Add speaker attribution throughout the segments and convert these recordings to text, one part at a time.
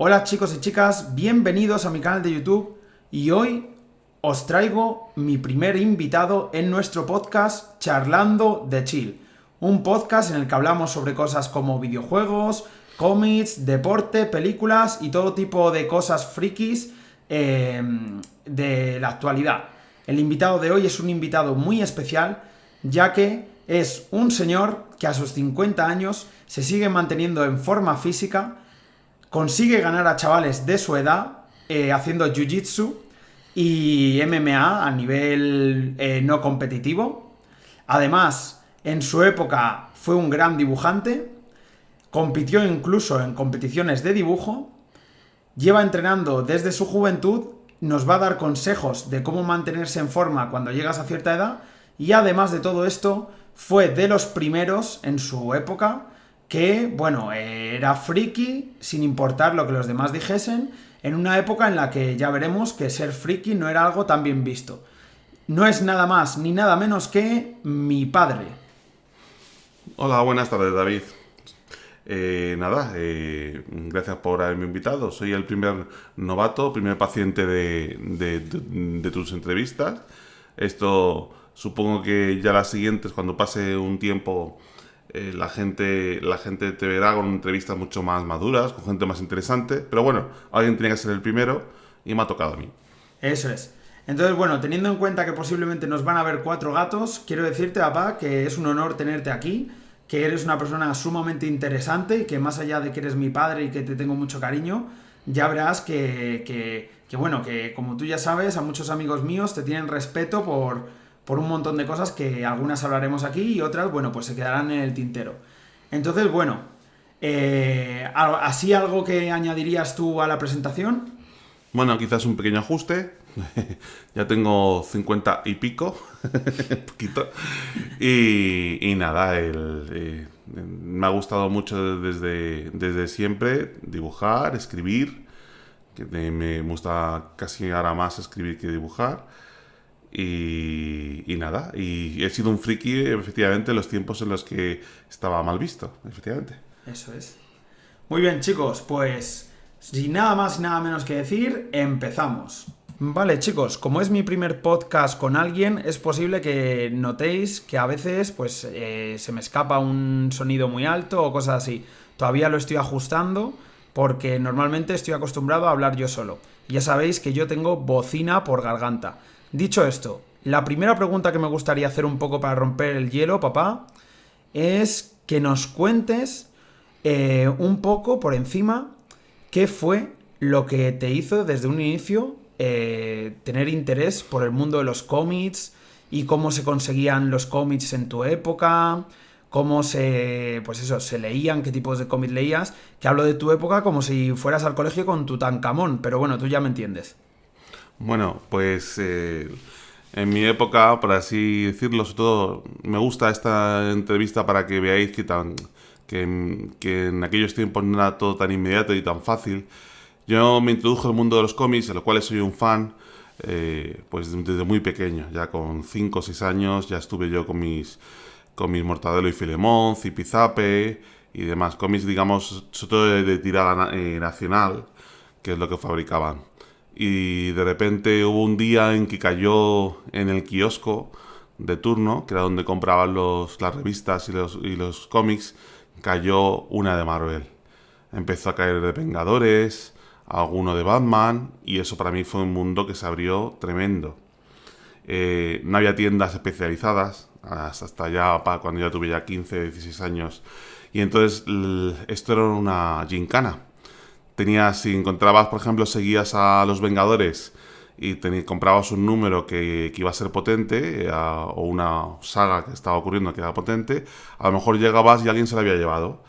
Speaker 1: Hola chicos y chicas, bienvenidos a mi canal de YouTube y hoy os traigo mi primer invitado en nuestro podcast Charlando de Chill, un podcast en el que hablamos sobre cosas como videojuegos, cómics, deporte, películas y todo tipo de cosas frikis de la actualidad. El invitado de hoy es un invitado muy especial, ya que es un señor que a sus 50 años se sigue manteniendo en forma física, consigue ganar a chavales de su edad haciendo jiu-jitsu y MMA a nivel no competitivo. Además, en su época fue un gran dibujante, compitió incluso en competiciones de dibujo, lleva entrenando desde su juventud, nos va a dar consejos de cómo mantenerse en forma cuando llegas a cierta edad y además de todo esto, fue de los primeros en su época que, bueno, era friki sin importar lo que los demás dijesen, en una época en la que ya veremos que ser friki no era algo tan bien visto. No es nada más ni nada menos que mi padre.
Speaker 2: Hola, buenas tardes, David. Gracias por haberme invitado. Soy el primer novato, primer paciente de tus entrevistas. Esto supongo que ya las siguientes, cuando pase un tiempo, la gente te verá con entrevistas mucho más maduras, con gente más interesante. Pero bueno, alguien tiene que ser el primero y me ha tocado a mí.
Speaker 1: Eso es. Entonces, bueno, teniendo en cuenta que posiblemente nos van a ver 4 gatos, quiero decirte, papá, que es un honor tenerte aquí, que eres una persona sumamente interesante y que más allá de que eres mi padre y que te tengo mucho cariño, ya verás bueno, que como tú ya sabes, a muchos amigos míos te tienen respeto por un montón de cosas que algunas hablaremos aquí y otras, bueno, pues se quedarán en el tintero. Entonces, bueno, así algo que añadirías tú a la presentación.
Speaker 2: Bueno, quizás un pequeño ajuste. Ya tengo 50 y pico, poquito. Y nada, me ha gustado mucho desde siempre dibujar, escribir, que me gusta casi ahora más escribir que dibujar. Y nada, y he sido un friki efectivamente en los tiempos en los que estaba mal visto, efectivamente.
Speaker 1: Eso es. Muy bien, chicos, pues sin nada más y nada menos que decir, empezamos. Vale, chicos, como es mi primer podcast con alguien, es posible que notéis que a veces pues se me escapa un sonido muy alto o cosas así. Todavía lo estoy ajustando porque normalmente estoy acostumbrado a hablar yo solo. Ya sabéis que yo tengo bocina por garganta. Dicho esto, la primera pregunta que me gustaría hacer un poco para romper el hielo, papá, es que nos cuentes un poco por encima qué fue lo que te hizo desde un inicio tener interés por el mundo de los cómics y cómo se conseguían los cómics en tu época, cómo pues eso, se leían, qué tipos de cómics leías, que hablo de tu época como si fueras al colegio con Tutankamón, pero bueno, tú ya me entiendes.
Speaker 2: Bueno, pues en mi época, por así decirlo, sobre todo me gusta esta entrevista para que veáis que en aquellos tiempos no era todo tan inmediato y tan fácil. Yo me introdujo al mundo de los cómics, de los cuales soy un fan, pues desde muy pequeño. Ya con 5 o 6 años ya estuve yo con mis Mortadelo y Filemón, Zipizape y demás cómics, digamos, sobre todo de tirada nacional, que es lo que fabricaban. Y de repente hubo un día en que cayó en el kiosco de turno, que era donde compraban las revistas y los cómics, cayó una de Marvel. Empezó a caer de Vengadores, alguno de Batman, y eso para mí fue un mundo que se abrió tremendo. No había tiendas especializadas hasta ya cuando ya tuve ya 15, 16 años. Y entonces esto era una gincana. Si encontrabas, por ejemplo, seguías a los Vengadores y comprabas un número que iba a ser potente, o una saga que estaba ocurriendo que era potente, a lo mejor llegabas y alguien se la había llevado.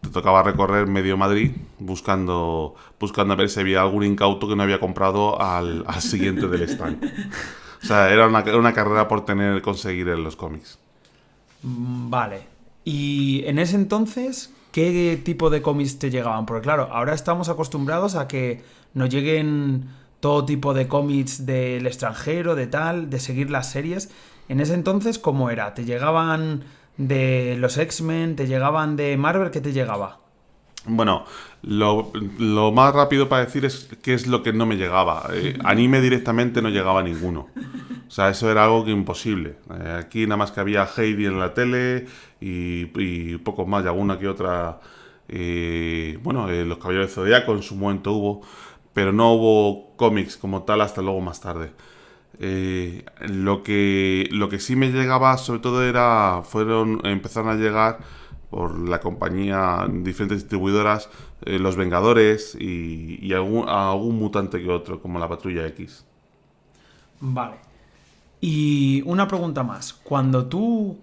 Speaker 2: Te tocaba recorrer medio Madrid buscando a ver si había algún incauto que no había comprado al siguiente del stand. O sea, era una carrera por conseguir los cómics.
Speaker 1: Vale. Y en ese entonces, ¿qué tipo de cómics te llegaban? Porque claro, ahora estamos acostumbrados a que nos lleguen todo tipo de cómics del extranjero, de tal, de seguir las series. En ese entonces, ¿cómo era? ¿Te llegaban de los X-Men? ¿Te llegaban de Marvel? ¿Qué te llegaba?
Speaker 2: Bueno, lo más rápido para decir es qué es lo que no me llegaba. Anime directamente no llegaba a ninguno. O sea, eso era algo que imposible. Aquí nada más que había Heidi en la tele y pocos más, y alguna que otra. Los Caballeros de Zodiaco en su momento hubo, pero no hubo cómics como tal hasta luego más tarde. Lo que sí me llegaba sobre todo empezaron a llegar por la compañía, diferentes distribuidoras, Los Vengadores y algún mutante que otro, como la Patrulla X.
Speaker 1: Vale. Y una pregunta más. Cuando tú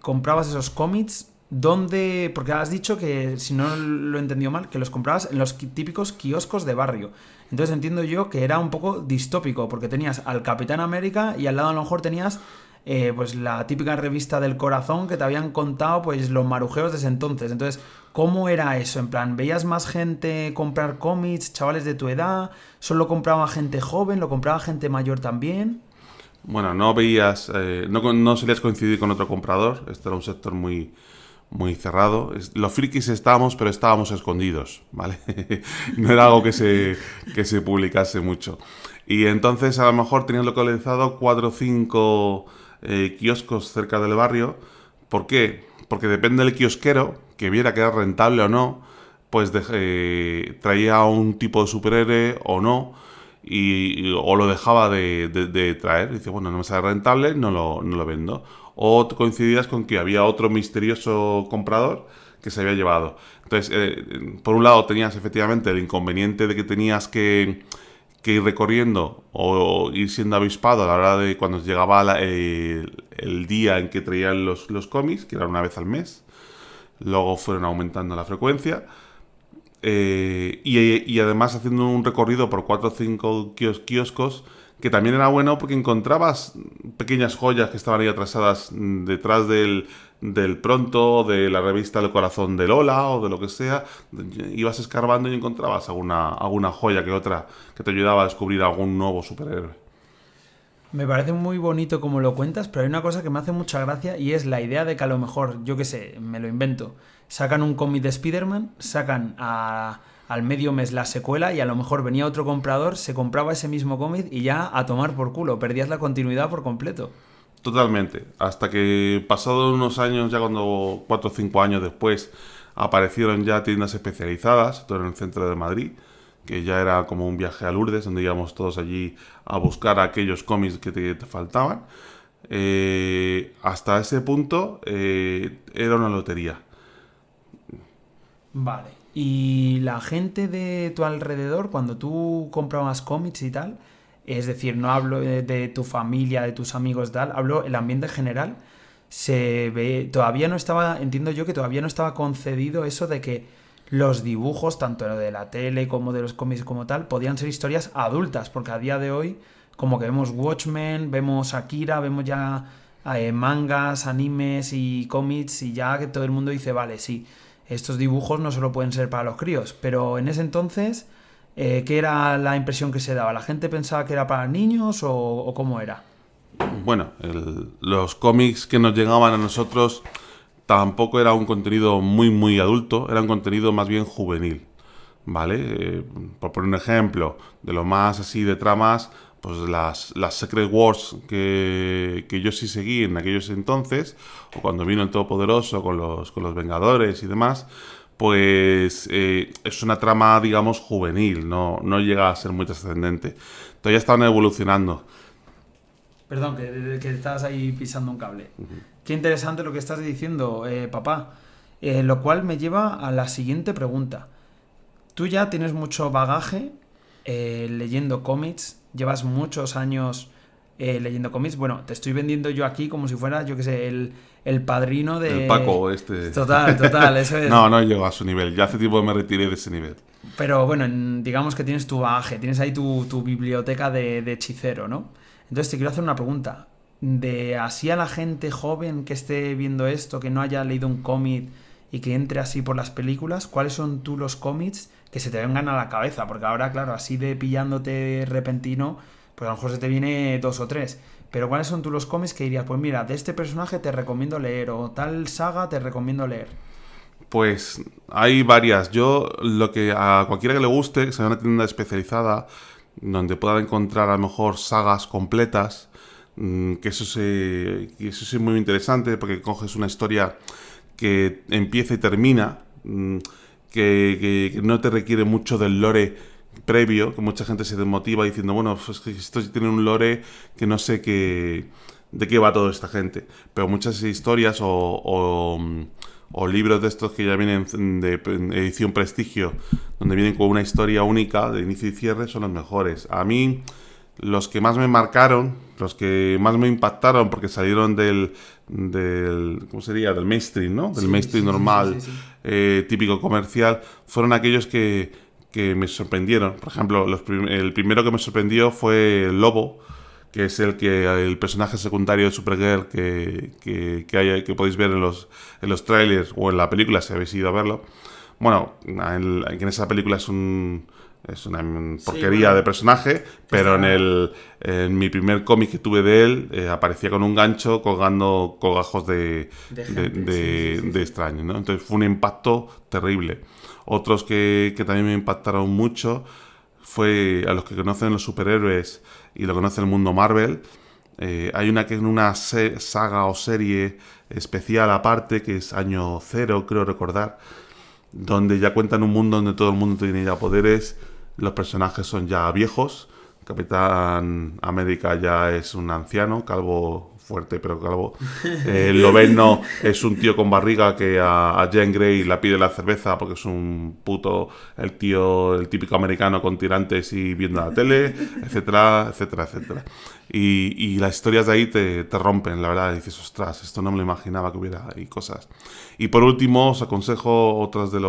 Speaker 1: comprabas esos cómics, ¿dónde...? Porque has dicho que, si no lo he entendido mal, que los comprabas en los típicos kioscos de barrio. Entonces entiendo yo que era un poco distópico, porque tenías al Capitán América y al lado a lo mejor tenías pues la típica revista del corazón que te habían contado pues los marujeos de ese entonces. Entonces, ¿cómo era eso? En plan, ¿veías más gente comprar cómics, chavales de tu edad? ¿Solo compraba gente joven? ¿Lo compraba gente mayor también?
Speaker 2: Bueno, no veías, no solías coincidir con otro comprador. Este era un sector muy, muy cerrado. Los frikis estábamos, pero estábamos escondidos, ¿vale? No era algo que se publicase mucho. Y entonces a lo mejor tenías localizado 4 o 5 kioscos cerca del barrio. ¿Por qué? Porque depende del kiosquero, que viera que era rentable o no, pues traía un tipo de superhéroe o no, o lo dejaba de traer. Dice, bueno, no me sale rentable, no lo vendo. O coincidías con que había otro misterioso comprador que se había llevado. Entonces, por un lado tenías efectivamente el inconveniente de que tenías que ir recorriendo o ir siendo avispado a la hora de cuando llegaba el día en que traían los cómics, que era una vez al mes. Luego fueron aumentando la frecuencia. Y además haciendo un recorrido por 4 o 5 kioscos, que también era bueno porque encontrabas pequeñas joyas que estaban ahí atrasadas detrás del pronto, de la revista El Corazón de Lola o de lo que sea. Ibas escarbando y encontrabas alguna joya que otra que te ayudaba a descubrir algún nuevo superhéroe.
Speaker 1: Me parece muy bonito como lo cuentas, pero hay una cosa que me hace mucha gracia y es la idea de que a lo mejor, yo qué sé, me lo invento, sacan un cómic de Spider-Man, sacan al medio mes la secuela y a lo mejor venía otro comprador, se compraba ese mismo cómic y ya a tomar por culo, perdías la continuidad por completo.
Speaker 2: Totalmente. Hasta que pasados unos años, ya cuando 4 o 5 años después, aparecieron ya tiendas especializadas, todo en el centro de Madrid, que ya era como un viaje a Lourdes, donde íbamos todos allí a buscar aquellos cómics que te faltaban. Hasta ese punto era una lotería.
Speaker 1: Vale. Y la gente de tu alrededor, cuando tú comprabas cómics y tal, es decir, no hablo de tu familia, de tus amigos y tal, hablo el ambiente general, se ve, todavía no estaba, entiendo yo que todavía no estaba concedido eso de que los dibujos, tanto de la tele como de los cómics como tal, podían ser historias adultas, porque a día de hoy, como que vemos Watchmen, vemos Akira, vemos ya mangas, animes y cómics, y ya que todo el mundo dice, vale, sí, estos dibujos no solo pueden ser para los críos, pero en ese entonces, ¿qué era la impresión que se daba? ¿La gente pensaba que era para niños o cómo era?
Speaker 2: Bueno, los cómics que nos llegaban a nosotros tampoco era un contenido muy, muy adulto, era un contenido más bien juvenil, ¿vale? Por poner un ejemplo, de lo más así de tramas, pues las Secret Wars que yo sí seguí en aquellos entonces, o cuando vino el Todopoderoso con los Vengadores y demás, pues es una trama, digamos, juvenil, no llega a ser muy trascendente. Todavía estaban evolucionando.
Speaker 1: Perdón, que estás ahí pisando un cable. Qué interesante lo que estás diciendo, papá. Lo cual me lleva a la siguiente pregunta. Tú ya tienes mucho bagaje leyendo cómics, llevas muchos años leyendo cómics. Bueno, te estoy vendiendo yo aquí como si fuera, yo qué sé, el padrino de...
Speaker 2: El Paco este.
Speaker 1: Total, eso es.
Speaker 2: No llego a su nivel. Ya hace tiempo que me retiré de ese nivel.
Speaker 1: Pero bueno, digamos que tienes tu bagaje, tienes ahí tu biblioteca de hechicero, ¿no? Entonces te quiero hacer una pregunta. De así a la gente joven que esté viendo esto, que no haya leído un cómic y que entre así por las películas, ¿cuáles son tú los cómics que se te vengan a la cabeza? Porque ahora, claro, así de pillándote repentino, pues a lo mejor se te viene 2 o 3. Pero ¿cuáles son tú los cómics que dirías? Pues mira, de este personaje te recomiendo leer, o tal saga te recomiendo leer.
Speaker 2: Pues hay varias. Yo, lo que a cualquiera que le guste, que sea una tienda especializada, donde pueda encontrar a lo mejor sagas completas, que eso sí es muy interesante, porque coges una historia que empieza y termina, que no te requiere mucho del lore previo, que mucha gente se desmotiva diciendo, bueno, pues que esto tiene un lore que no sé de qué va toda esta gente. Pero muchas historias o libros de estos que ya vienen de edición prestigio, donde vienen con una historia única de inicio y cierre, son los mejores. A mí, los que más me marcaron, los que más me impactaron, porque salieron ¿cómo sería? Del mainstream, ¿no? Del mainstream normal, típico comercial, fueron aquellos que me sorprendieron. Por ejemplo, el primero que me sorprendió fue el Lobo, que es el personaje secundario de Supergirl que podéis ver en los trailers o en la película si habéis ido a verlo. Bueno, en esa película es una porquería de personaje, pero en mi primer cómic que tuve de él aparecía con un gancho colgando colgajos de extraños, ¿no? Entonces fue un impacto terrible. Otros que también me impactaron mucho fue a los que conocen los superhéroes y lo conocen el mundo Marvel. Hay una saga o serie especial aparte, que es Año Cero, creo recordar, donde ya cuentan un mundo donde todo el mundo tiene ya poderes, los personajes son ya viejos, Capitán América ya es un anciano, calvo, fuerte pero calvo, Lobezno es un tío con barriga que a Jean Grey la pide la cerveza porque es un puto, el típico americano con tirantes y viendo la tele, etcétera, etcétera, etcétera. Y las historias de ahí te rompen, la verdad, y dices, ostras, esto no me lo imaginaba que hubiera ahí cosas. Y por último, os aconsejo otras de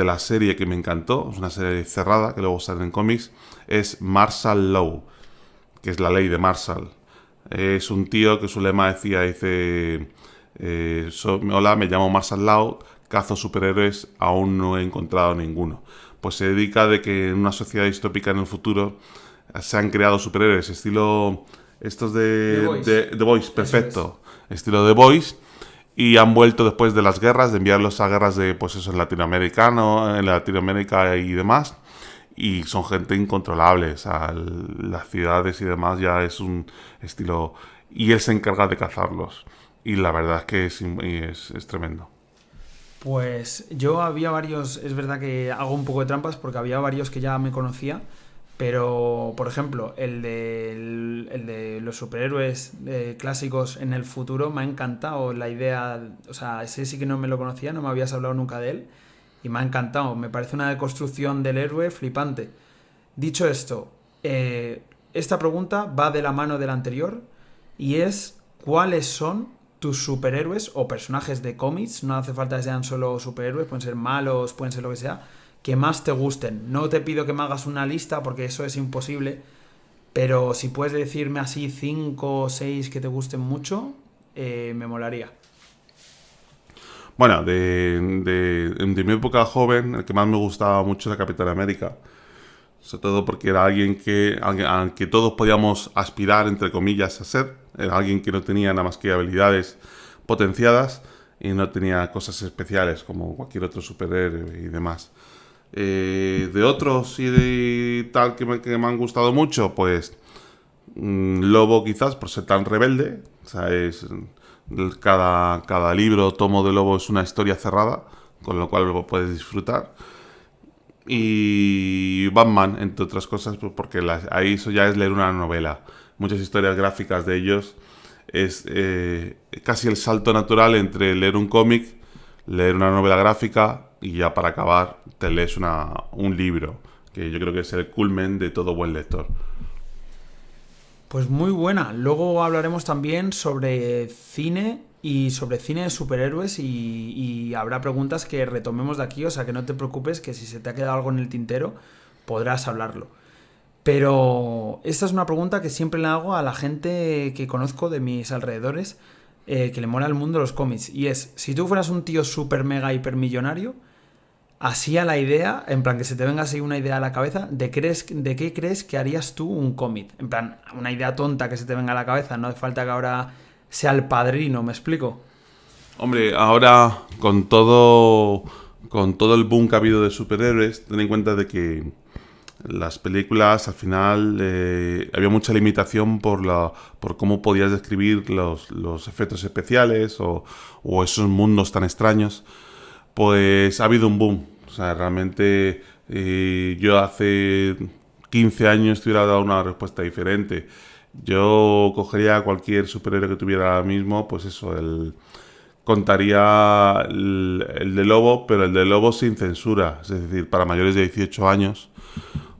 Speaker 2: la serie que me encantó, es una serie cerrada que luego sale en cómics, es Marshall Law, que es la ley de Marshall. Es un tío que su lema dice, hola, me llamo Marshall Law, cazo superhéroes, aún no he encontrado ninguno. Pues se dedica de que en una sociedad distópica en el futuro se han creado superhéroes, estilo estos de The Boys, perfecto, estilo The Boys, y han vuelto después de las guerras, de enviarlos a guerras de, pues eso, en Latinoamérica y demás, y son gente incontrolable, o sea, las ciudades y demás ya es un estilo, y él se encarga de cazarlos, y la verdad es que es tremendo.
Speaker 1: Pues yo había varios, es verdad que hago un poco de trampas porque había varios que ya me conocía, pero por ejemplo el de los superhéroes clásicos en el futuro me ha encantado la idea, o sea, ese sí que no me lo conocía, no me habías hablado nunca de él y me ha encantado, me parece una deconstrucción del héroe flipante. Dicho esto, esta pregunta va de la mano de la anterior y es ¿cuáles son tus superhéroes o personajes de cómics? No hace falta que sean solo superhéroes, pueden ser malos, pueden ser lo que sea, que más te gusten. No te pido que me hagas una lista porque eso es imposible, pero si puedes decirme así 5 o 6 que te gusten mucho, me molaría.
Speaker 2: Bueno, de mi época joven, el que más me gustaba mucho era Capitán América. Sobre todo porque era alguien al que todos podíamos aspirar, entre comillas, a ser. Era alguien que no tenía nada más que habilidades potenciadas y no tenía cosas especiales como cualquier otro superhéroe y demás. De otros y de tal que me han gustado mucho, pues Lobo quizás por ser tan rebelde. O sea, cada libro o tomo de Lobo es una historia cerrada, con lo cual lo puedes disfrutar. Y Batman, entre otras cosas, pues porque ahí eso ya es leer una novela. Muchas historias gráficas de ellos es casi el salto natural entre leer un cómic, leer una novela gráfica y ya para acabar te lees un libro, que yo creo que es el culmen de todo buen lector.
Speaker 1: Pues muy buena. Luego hablaremos también sobre cine y sobre cine de superhéroes y habrá preguntas que retomemos de aquí, o sea que no te preocupes que si se te ha quedado algo en el tintero podrás hablarlo. Pero esta es una pregunta que siempre le hago a la gente que conozco de mis alrededores que le mola el mundo de los cómics y es, si tú fueras un tío super mega hipermillonario, así a la idea, en plan que se te venga así una idea a la cabeza, ¿de qué crees que harías tú un cómic? En plan, una idea tonta que se te venga a la cabeza, no hace falta que ahora sea El Padrino, ¿me explico?
Speaker 2: Hombre, ahora con todo el boom que ha habido de superhéroes, ten en cuenta de que las películas al final había mucha limitación por cómo podías describir los efectos especiales o esos mundos tan extraños. Pues ha habido un boom. O sea, realmente yo hace 15 años te hubiera dado una respuesta diferente. Yo cogería a cualquier superhéroe que tuviera ahora mismo, pues eso, contaría el de Lobo, pero el de Lobo sin censura, es decir, para mayores de 18 años.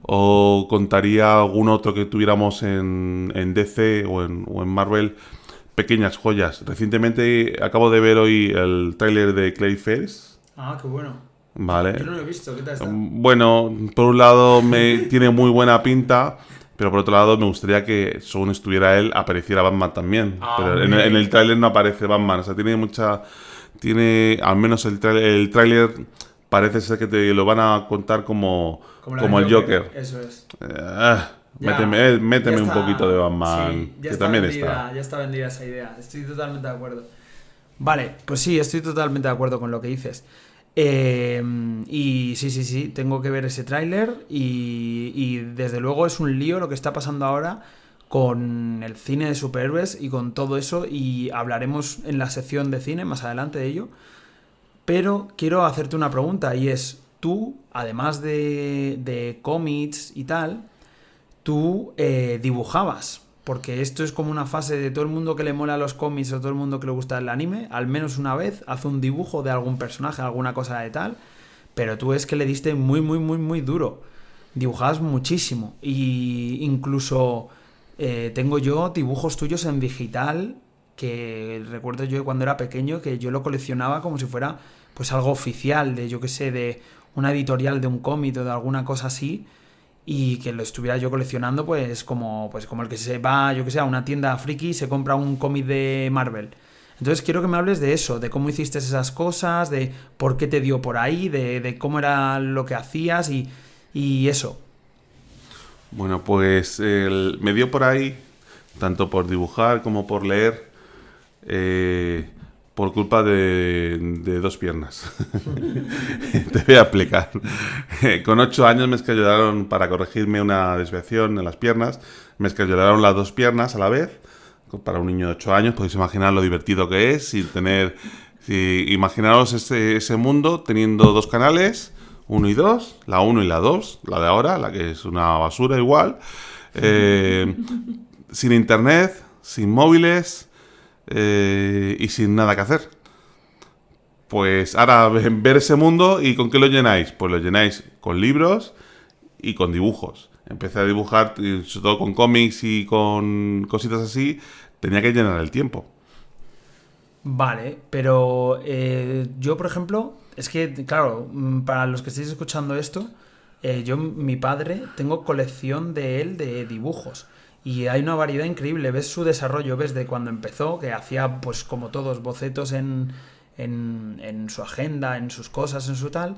Speaker 2: O contaría algún otro que tuviéramos en DC o en Marvel, pequeñas joyas. Recientemente acabo de ver hoy el tráiler de Clayface.
Speaker 1: Ah, qué bueno.
Speaker 2: Vale.
Speaker 1: Yo no lo he visto, ¿qué tal está?
Speaker 2: Bueno, por un lado tiene muy buena pinta, pero por otro lado me gustaría que, según estuviera él, apareciera Batman también.
Speaker 1: Ah,
Speaker 2: Pero en el tráiler no aparece Batman, o sea, al menos el tráiler parece ser que te lo van a contar como el Joker.
Speaker 1: Eso es.
Speaker 2: Méteme
Speaker 1: Ya
Speaker 2: un
Speaker 1: está,
Speaker 2: poquito de Batman,
Speaker 1: sí,
Speaker 2: que también está.
Speaker 1: Ya está vendida esa idea. Estoy totalmente de acuerdo. Vale, pues sí, estoy totalmente de acuerdo con lo que dices. Y sí, tengo que ver ese tráiler y desde luego es un lío lo que está pasando ahora con el cine de superhéroes y con todo eso, y hablaremos en la sección de cine más adelante de ello. Pero quiero hacerte una pregunta, y es, tú, además de cómics y tal, tú dibujabas. Porque esto es como una fase de todo el mundo que le mola los cómics o todo el mundo que le gusta el anime, al menos una vez hace un dibujo de algún personaje, alguna cosa de tal, pero tú es que le diste muy duro. Dibujabas muchísimo. Y incluso tengo yo dibujos tuyos en digital que recuerdo yo cuando era pequeño que yo lo coleccionaba como si fuera pues algo oficial de, yo qué sé, de una editorial de un cómic o de alguna cosa así, y que lo estuviera yo coleccionando pues como el que se va, yo que sé, a una tienda friki y se compra un cómic de Marvel. Entonces quiero que me hables de eso, de cómo hiciste esas cosas, de por qué te dio por ahí, de cómo era lo que hacías y eso.
Speaker 2: Bueno, pues me dio por ahí, tanto por dibujar como por leer, por culpa de dos piernas. Te voy a explicar. Con 8 años me escayolaron para corregirme una desviación en las piernas. Me escayolaron las dos piernas a la vez. Para un niño de 8 años podéis imaginar lo divertido que es imaginaros ese mundo teniendo dos canales, 1 y 2, la 1 y la 2, la de ahora, la que es una basura igual, sin internet, sin móviles y sin nada que hacer. Pues ahora ver ese mundo, ¿y con qué lo llenáis? Pues lo llenáis con libros y con dibujos. Empecé a dibujar, sobre todo con cómics y con cositas así, tenía que llenar el tiempo.
Speaker 1: Vale, pero yo, por ejemplo, es que, claro, para los que estéis escuchando esto, mi padre, tengo colección de él de dibujos. Y hay una variedad increíble. Ves su desarrollo, ves de cuando empezó, que hacía, pues como todos, bocetos en su agenda, en sus cosas, en su tal.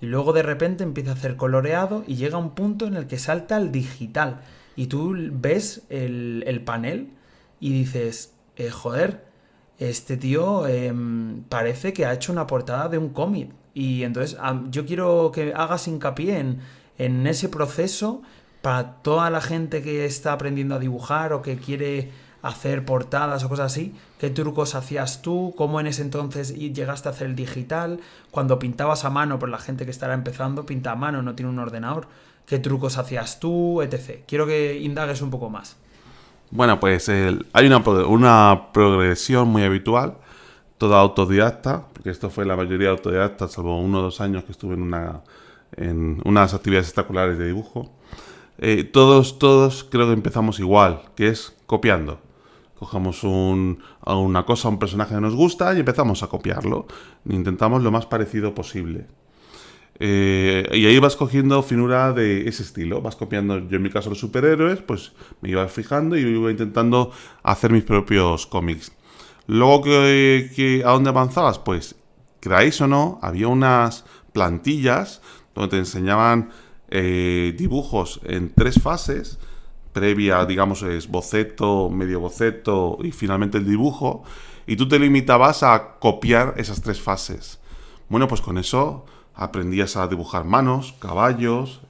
Speaker 1: Y luego de repente empieza a hacer coloreado y llega un punto en el que salta al digital. Y tú ves el panel y dices, joder, este tío parece que ha hecho una portada de un cómic. Y entonces yo quiero que hagas hincapié en ese proceso para toda la gente que está aprendiendo a dibujar o que quiere hacer portadas o cosas así. ¿Qué trucos hacías tú? ¿Cómo en ese entonces llegaste a hacer el digital? Cuando pintabas a mano, por la gente que estará empezando, pinta a mano, no tiene un ordenador. ¿Qué trucos hacías tú? Etc. Quiero que indagues un poco más.
Speaker 2: Bueno, pues hay una progresión muy habitual, toda autodidacta, porque esto fue la mayoría autodidacta, salvo 1 o 2 años que estuve en unas actividades espectaculares de dibujo. Todos creo que empezamos igual, que es copiando. Cogemos una cosa, un personaje que nos gusta y empezamos a copiarlo. Intentamos lo más parecido posible. Y ahí vas cogiendo finura de ese estilo. Vas copiando, yo en mi caso los superhéroes, pues me iba fijando y iba intentando hacer mis propios cómics. Luego, ¿a dónde avanzabas? Pues, creáis o no, había unas plantillas donde te enseñaban dibujos en 3 fases. Previa, digamos, es boceto, medio boceto y finalmente el dibujo. y tú te limitabas a copiar esas 3 fases. Bueno, pues con eso aprendías a dibujar manos, caballos,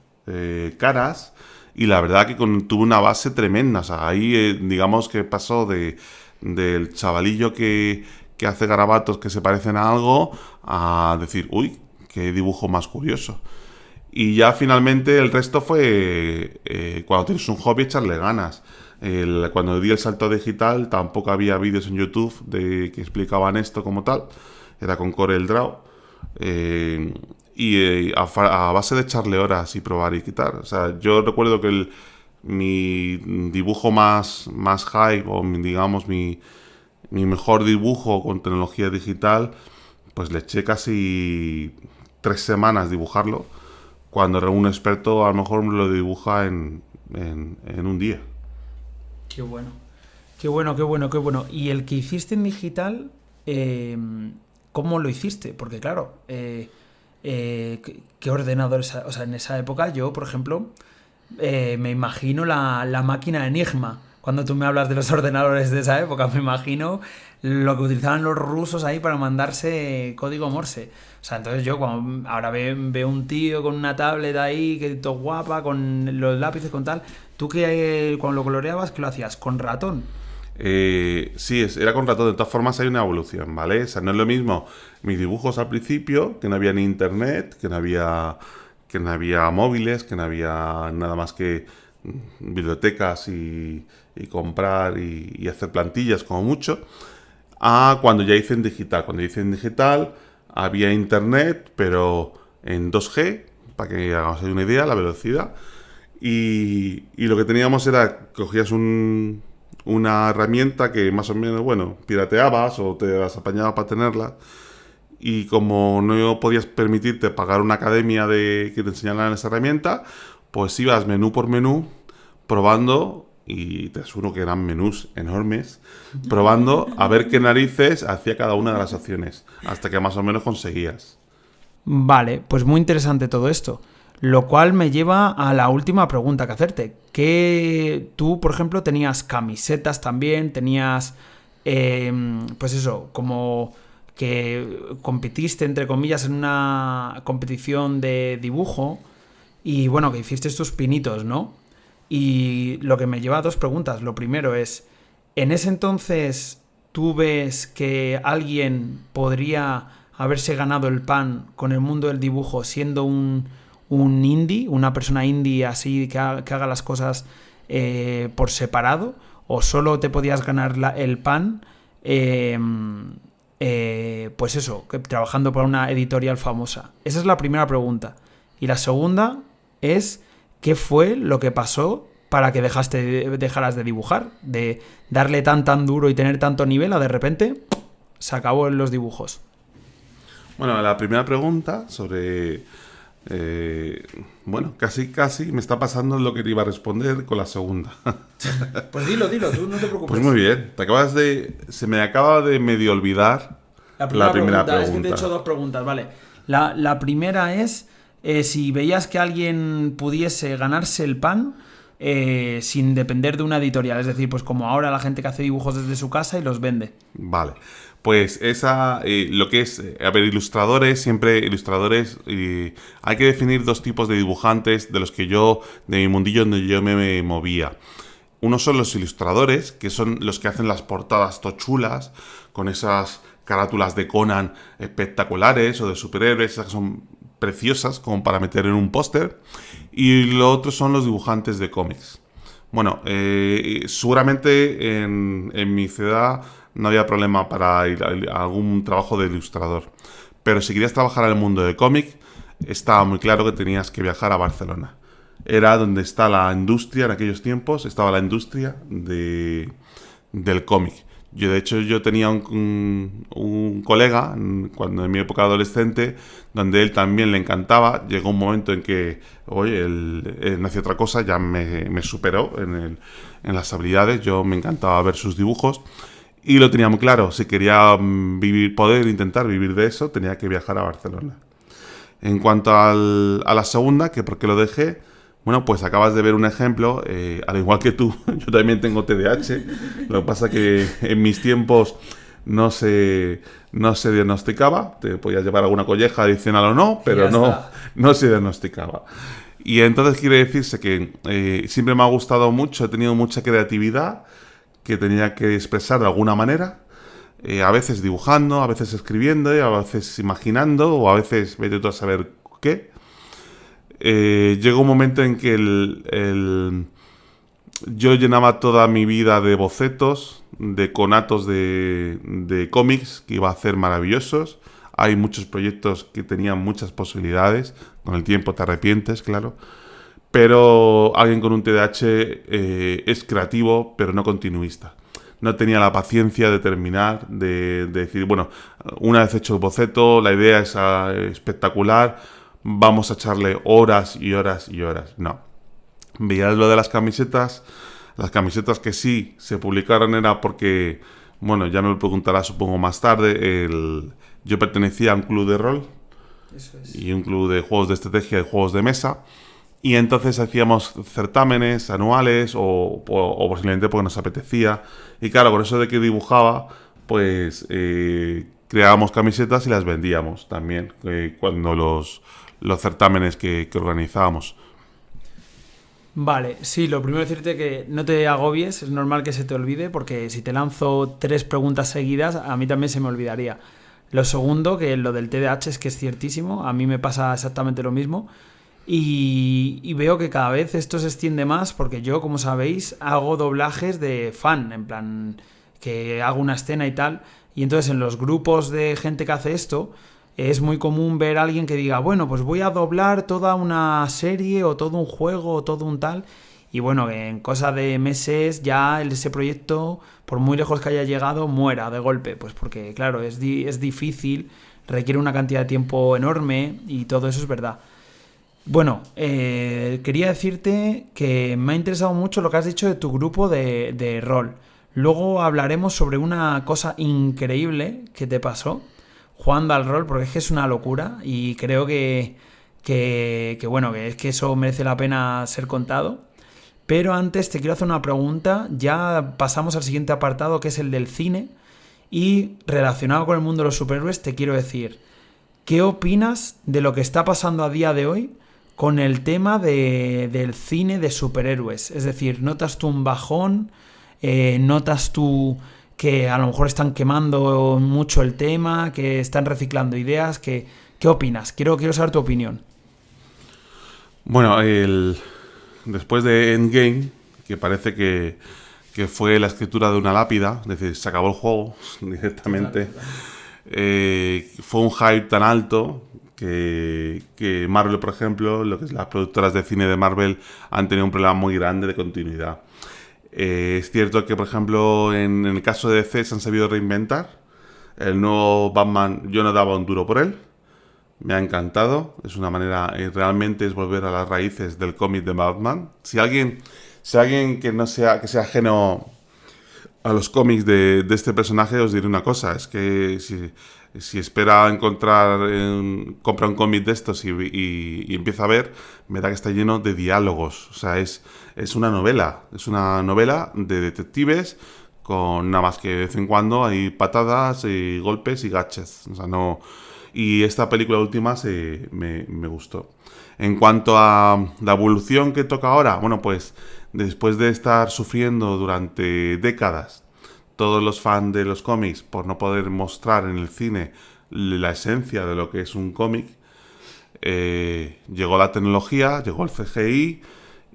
Speaker 2: caras, y la verdad que tuve una base tremenda. O sea, ahí digamos que pasó del chavalillo que hace garabatos que se parecen a algo a decir, uy, qué dibujo más curioso. Y ya finalmente el resto fue cuando tienes un hobby, echarle ganas. Cuando di el salto digital tampoco había vídeos en YouTube que explicaban esto como tal. Era con CorelDRAW. A base de echarle horas y probar y quitar. O sea, yo recuerdo que mi dibujo más hype, o digamos mi mejor dibujo con tecnología digital, pues le eché casi 3 semanas dibujarlo, cuando un experto a lo mejor lo dibuja en un día.
Speaker 1: Qué bueno. Qué bueno, qué bueno, qué bueno. ¿Y el que hiciste en digital, cómo lo hiciste? Porque claro, ¿qué ordenadores? O sea, en esa época yo, por ejemplo, me imagino la máquina Enigma. Cuando tú me hablas de los ordenadores de esa época, me imagino lo que utilizaban los rusos ahí para mandarse código Morse. O sea, entonces yo ahora veo un tío con una tablet ahí, que todo guapa, con los lápices, con tal. ¿Tú cuando lo coloreabas, qué lo hacías? ¿Con ratón?
Speaker 2: Sí, era con ratón. De todas formas hay una evolución, ¿vale? O sea, no es lo mismo mis dibujos al principio, que no había ni internet, que no había móviles, que no había nada más que bibliotecas y comprar y hacer plantillas como mucho, a cuando ya hice en digital. Cuando hice en digital había internet, pero en 2G, para que hagamos una idea, la velocidad. Y lo que teníamos era, cogías una herramienta que más o menos, bueno, pirateabas o te las apañabas para tenerla. Y como no podías permitirte pagar una academia que te enseñaran esa herramienta, pues ibas menú por menú, probando, y te aseguro que eran menús enormes, probando a ver qué narices hacía cada una de las acciones, hasta que más o menos conseguías.
Speaker 1: Vale, pues muy interesante todo esto. Lo cual me lleva a la última pregunta que hacerte. Que tú, por ejemplo, tenías camisetas también, tenías, pues eso, como que competiste, entre comillas, en una competición de dibujo y, bueno, que hiciste tus pinitos, ¿no? Y lo que me lleva a 2 preguntas. Lo primero es, ¿en ese entonces tú ves que alguien podría haberse ganado el pan con el mundo del dibujo siendo un indie, una persona indie así que haga las cosas por separado, o solo te podías ganar el pan pues eso, trabajando para una editorial famosa? Esa es la primera pregunta. Y la segunda es, ¿qué fue lo que pasó para que dejaras de dibujar? De darle tan duro y tener tanto nivel a de repente se acabó en los dibujos.
Speaker 2: Bueno, la primera pregunta sobre... bueno, casi me está pasando lo que te iba a responder con la segunda.
Speaker 1: Pues dilo, tú no te preocupes.
Speaker 2: Pues muy bien, se me acaba de medio olvidar la primera pregunta.
Speaker 1: Es que te he hecho 2 preguntas, vale. La primera es si veías que alguien pudiese ganarse el pan sin depender de una editorial, es decir, pues como ahora la gente que hace dibujos desde su casa y los vende.
Speaker 2: Vale. Pues lo que es, ilustradores, hay que definir 2 tipos de dibujantes de mi mundillo donde yo me movía. Uno son los ilustradores, que son los que hacen las portadas tochulas, con esas carátulas de Conan espectaculares o de superhéroes, esas que son preciosas como para meter en un póster. Y lo otro son los dibujantes de cómics. Bueno, seguramente en mi ciudad no había problema para ir a algún trabajo de ilustrador. Pero si querías trabajar en el mundo de cómic, estaba muy claro que tenías que viajar a Barcelona. Era donde está la industria, en aquellos tiempos estaba la industria del cómic. De hecho, yo tenía un colega, cuando en mi época adolescente, donde él también le encantaba. Llegó un momento en que, oye, él hacía otra cosa, ya me superó en las habilidades. Yo me encantaba ver sus dibujos. Y lo tenía muy claro, si quería poder intentar vivir de eso, tenía que viajar a Barcelona. En cuanto a la segunda, que por qué lo dejé, bueno, pues acabas de ver un ejemplo, al igual que tú, yo también tengo TDAH, lo que pasa que en mis tiempos no se diagnosticaba. Te podías llevar alguna colleja adicional o no, pero no se diagnosticaba. Y entonces quiere decirse que siempre me ha gustado mucho, he tenido mucha creatividad que tenía que expresar de alguna manera, a veces dibujando, a veces escribiendo, a veces imaginando, o a veces vete tú a saber qué. Llegó un momento en que yo llenaba toda mi vida de bocetos, de conatos de cómics que iba a hacer maravillosos. Hay muchos proyectos que tenían muchas posibilidades. Con el tiempo te arrepientes, claro. Pero alguien con un TDAH es creativo, pero no continuista. No tenía la paciencia de terminar, de decir, bueno, una vez hecho el boceto, la idea es espectacular, vamos a echarle horas y horas y horas. No. Veías lo de las camisetas que sí se publicaron era porque, bueno, ya me lo preguntarás supongo más tarde, yo pertenecía a un club de rol.
Speaker 1: Eso es.
Speaker 2: Y un club de juegos de estrategia y juegos de mesa. Y entonces hacíamos certámenes anuales o posiblemente porque nos apetecía. Y claro, con eso de que dibujaba, pues creábamos camisetas y las vendíamos también cuando los certámenes que organizábamos.
Speaker 1: Vale, sí, lo primero es decirte que no te agobies, es normal que se te olvide, porque si te lanzo 3 preguntas seguidas, a mí también se me olvidaría. Lo segundo, que lo del TDAH es que es ciertísimo, a mí me pasa exactamente lo mismo. Y veo que cada vez esto se extiende más porque yo, como sabéis, hago doblajes de fan, en plan que hago una escena y tal. Y entonces en los grupos de gente que hace esto es muy común ver a alguien que diga, bueno, pues voy a doblar toda una serie o todo un juego o todo un tal. Y bueno, en cosa de meses ya ese proyecto, por muy lejos que haya llegado, muera de golpe. Pues porque, claro, es difícil, requiere una cantidad de tiempo enorme y todo eso es verdad. Bueno, quería decirte que me ha interesado mucho lo que has dicho de tu grupo de rol. Luego hablaremos sobre una cosa increíble que te pasó jugando al rol, porque es que es una locura y creo que bueno, que es que eso merece la pena ser contado. Pero antes te quiero hacer una pregunta, ya pasamos al siguiente apartado que es el del cine y relacionado con el mundo de los superhéroes te quiero decir, ¿qué opinas de lo que está pasando a día de hoy con el tema del cine de superhéroes? Es decir, ¿notas tú un bajón? ¿Notas tú que a lo mejor están quemando mucho el tema, que están reciclando ideas? ¿Qué opinas? Quiero saber tu opinión.
Speaker 2: Bueno, después de Endgame, que parece que fue la escritura de una lápida, es decir, se acabó el juego directamente, fue un hype tan alto que Marvel, por ejemplo, lo que es las productoras de cine de Marvel han tenido un problema muy grande de continuidad. Es cierto que, por ejemplo, en el caso de DC se han sabido reinventar. El nuevo Batman, yo no daba un duro por él. Me ha encantado. Es una manera, realmente es volver a las raíces del cómic de Batman. Si alguien que sea ajeno a los cómics de este personaje, os diré una cosa. Es que si espera compra un cómic de estos y empieza a ver, me da que está lleno de diálogos. O sea, es una novela. Es una novela de detectives con nada más que de vez en cuando hay patadas y golpes y gachas. O sea, no... Y esta película última me gustó. En cuanto a la evolución que toca ahora, bueno, pues después de estar sufriendo durante décadas todos los fans de los cómics por no poder mostrar en el cine la esencia de lo que es un cómic, llegó la tecnología, llegó el CGI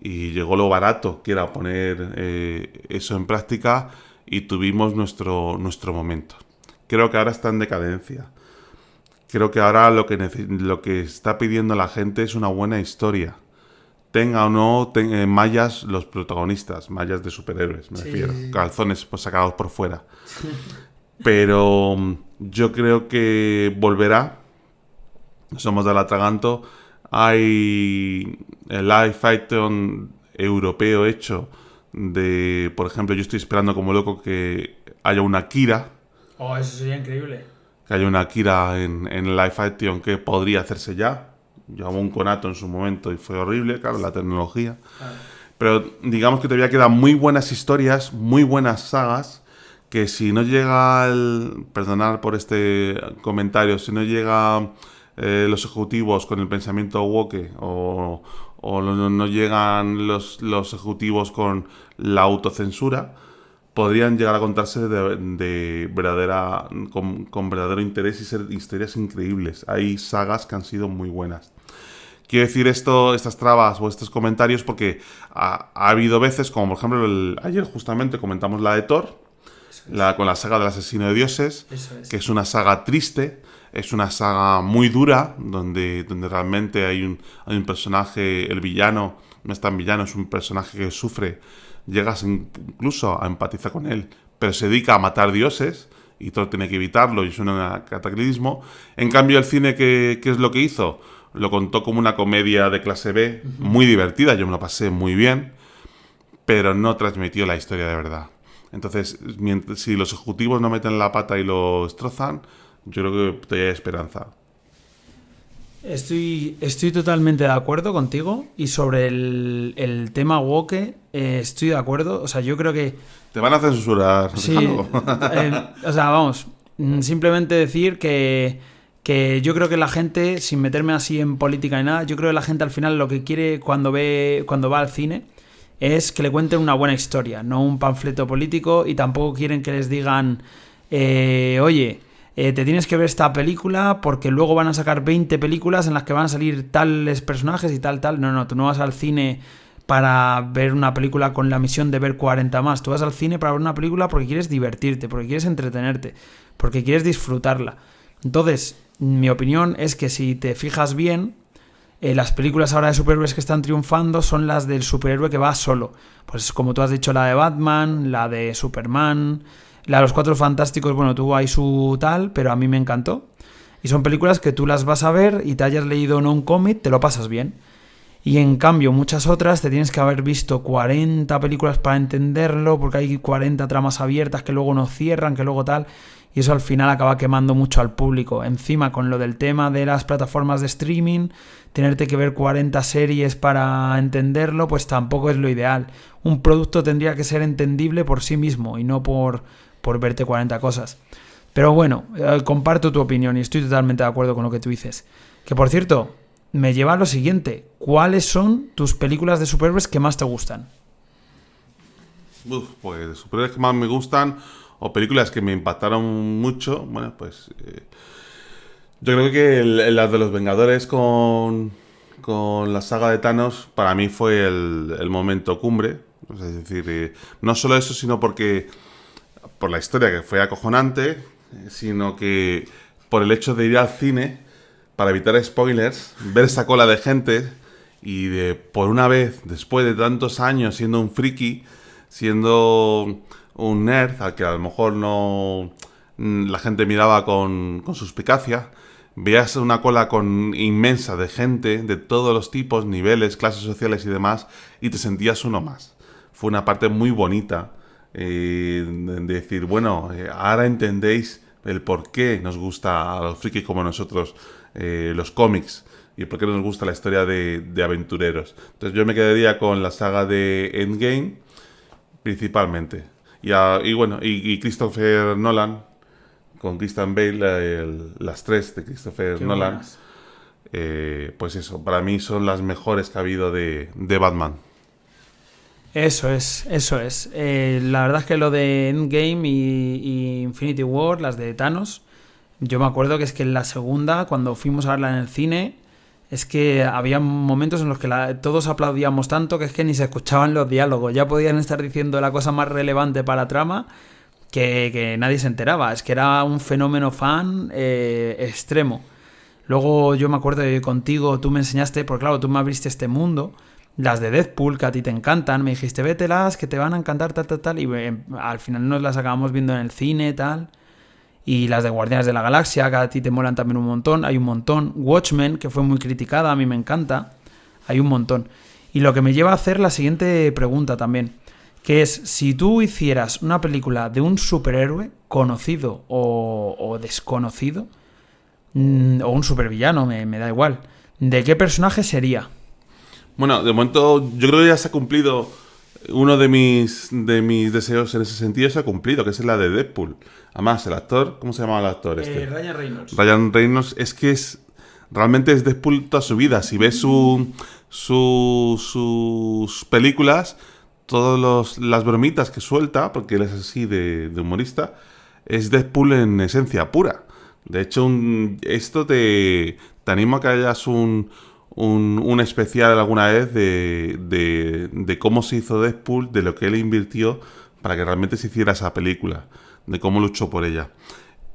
Speaker 2: y llegó lo barato que era poner eso en práctica y tuvimos nuestro momento. Creo que ahora está en decadencia. Creo que ahora lo que está pidiendo la gente es una buena historia. Tenga o no mallas los protagonistas, mallas de superhéroes, me refiero. Calzones pues, sacados por fuera. Pero yo creo que volverá. Somos del atraganto. Hay el live action europeo hecho de... Por ejemplo, yo estoy esperando como loco que haya una Akira.
Speaker 1: Oh, eso sería increíble.
Speaker 2: Que haya una Akira en live action que podría hacerse ya. Yo hago un conato en su momento y fue horrible, claro, la tecnología. Pero digamos que todavía quedan muy buenas historias, muy buenas sagas que si no llega perdonad por este comentario, si no llega los ejecutivos con el pensamiento woke o no llegan los ejecutivos con la autocensura, podrían llegar a contarse de verdadera con verdadero interés y ser historias increíbles. Hay sagas que han sido muy buenas. Quiero decir estas trabas o estos comentarios porque ha habido veces, como por ejemplo ayer justamente comentamos la de Thor, con la saga del asesino de dioses, que es una saga triste, es una saga muy dura, donde realmente hay un personaje, el villano, no es tan villano, es un personaje que sufre, llegas incluso a empatizar con él, pero se dedica a matar dioses, y Thor tiene que evitarlo, y es un cataclismo. En cambio, el cine, ¿qué es lo que hizo? Lo contó como una comedia de clase B, muy divertida, yo me lo pasé muy bien, pero no transmitió la historia de verdad. Entonces, si los ejecutivos no meten la pata y lo destrozan, yo creo que todavía hay esperanza.
Speaker 1: Estoy totalmente de acuerdo contigo, y sobre el tema woke estoy de acuerdo. O sea, yo creo que...
Speaker 2: Te van a censurar.
Speaker 1: Sí, o sea, vamos, simplemente decir que yo creo que la gente, sin meterme así en política ni nada, yo creo que la gente al final lo que quiere cuando va al cine es que le cuenten una buena historia, no un panfleto político, y tampoco quieren que les digan, oye, te tienes que ver esta película porque luego van a sacar 20 películas en las que van a salir tales personajes y tal. No, tú no vas al cine para ver una película con la misión de ver 40 más. Tú vas al cine para ver una película porque quieres divertirte, porque quieres entretenerte, porque quieres disfrutarla. Entonces, mi opinión es que si te fijas bien, las películas ahora de superhéroes que están triunfando son las del superhéroe que va solo. Pues como tú has dicho, la de Batman, la de Superman, la de los Cuatro Fantásticos, bueno, tuvo ahí su tal, pero a mí me encantó. Y son películas que tú las vas a ver y te hayas leído o no un cómic, te lo pasas bien. Y en cambio, muchas otras te tienes que haber visto 40 películas para entenderlo, porque hay 40 tramas abiertas que luego no cierran, que luego tal, y eso al final acaba quemando mucho al público. Encima, con lo del tema de las plataformas de streaming, tenerte que ver 40 series para entenderlo, pues tampoco es lo ideal. Un producto tendría que ser entendible por sí mismo y no por verte 40 cosas. Pero bueno, comparto tu opinión y estoy totalmente de acuerdo con lo que tú dices. Que por cierto, me lleva a lo siguiente. ¿Cuáles son tus películas de superhéroes que más te gustan?
Speaker 2: Pues de superhéroes que más me gustan, o películas que me impactaron mucho, bueno, pues yo creo que las de los Vengadores con la saga de Thanos para mí fue el momento cumbre. Es decir, no solo eso, sino por la historia, que fue acojonante, sino que por el hecho de ir al cine, para evitar spoilers, ver esa cola de gente y por una vez, después de tantos años siendo un friki, siendo un nerd al que a lo mejor no la gente miraba con suspicacia, veías una cola inmensa de gente de todos los tipos, niveles, clases sociales y demás, y te sentías uno más. Fue una parte muy bonita de decir, bueno, ahora entendéis el por qué nos gusta a los frikis como nosotros los cómics y por qué nos gusta la historia de aventureros. Entonces yo me quedaría con la saga de Endgame principalmente. Y Christopher Nolan, con Christian Bale, las tres de Christopher Nolan, pues eso, para mí son las mejores que ha habido de Batman.
Speaker 1: Eso es. La verdad es que lo de Endgame y Infinity War, las de Thanos, yo me acuerdo que es que en la segunda, cuando fuimos a verla en el cine, es que había momentos en los que todos aplaudíamos tanto que es que ni se escuchaban los diálogos. Ya podían estar diciendo la cosa más relevante para la trama que nadie se enteraba. Es que era un fenómeno fan extremo. Luego yo me acuerdo que contigo tú me enseñaste, porque claro, tú me abriste este mundo, las de Deadpool, que a ti te encantan. Me dijiste, vételas, que te van a encantar, tal. Y al final nos las acabamos viendo en el cine, tal. Y las de Guardianes de la Galaxia, que a ti te molan también un montón. Hay un montón. Watchmen, que fue muy criticada, a mí me encanta. Hay un montón. Y lo que me lleva a hacer la siguiente pregunta también, que es, si tú hicieras una película de un superhéroe conocido o desconocido, o un supervillano, me da igual, ¿de qué personaje sería?
Speaker 2: Bueno, de momento yo creo que ya se ha cumplido uno de mis deseos en ese sentido se ha cumplido, que es la de Deadpool. Además, el actor, ¿cómo se llama el actor este?
Speaker 1: Ryan Reynolds.
Speaker 2: Ryan Reynolds, realmente es Deadpool toda su vida. Si ves sus películas, todas las bromitas que suelta, porque él es así de humorista, es Deadpool en esencia pura. De hecho, esto te animo a que hayas un especial alguna vez de cómo se hizo Deadpool, de lo que él invirtió para que realmente se hiciera esa película, de cómo luchó por ella.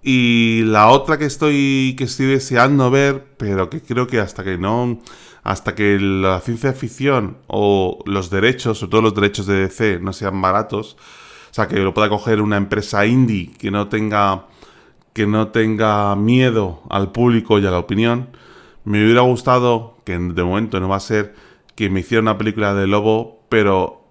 Speaker 2: Y la otra que estoy deseando ver, pero que creo que hasta que la ciencia ficción o los derechos, sobre todo los derechos de DC, no sean baratos, o sea, que lo pueda coger una empresa indie que no tenga miedo al público y a la opinión, me hubiera gustado, que de momento no va a ser, que me hiciera una película de Lobo, pero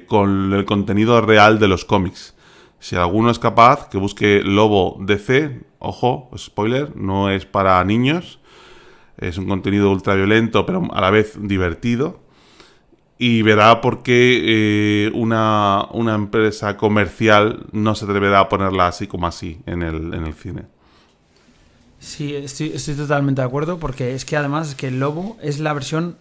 Speaker 2: con el contenido real de los cómics. Si alguno es capaz, que busque Lobo DC. Ojo, spoiler, no es para niños. Es un contenido ultraviolento, pero a la vez divertido. Y verá por qué una empresa comercial no se atreverá a ponerla así como así en el cine.
Speaker 1: Sí, estoy totalmente de acuerdo, porque es que además es que el Lobo es la versión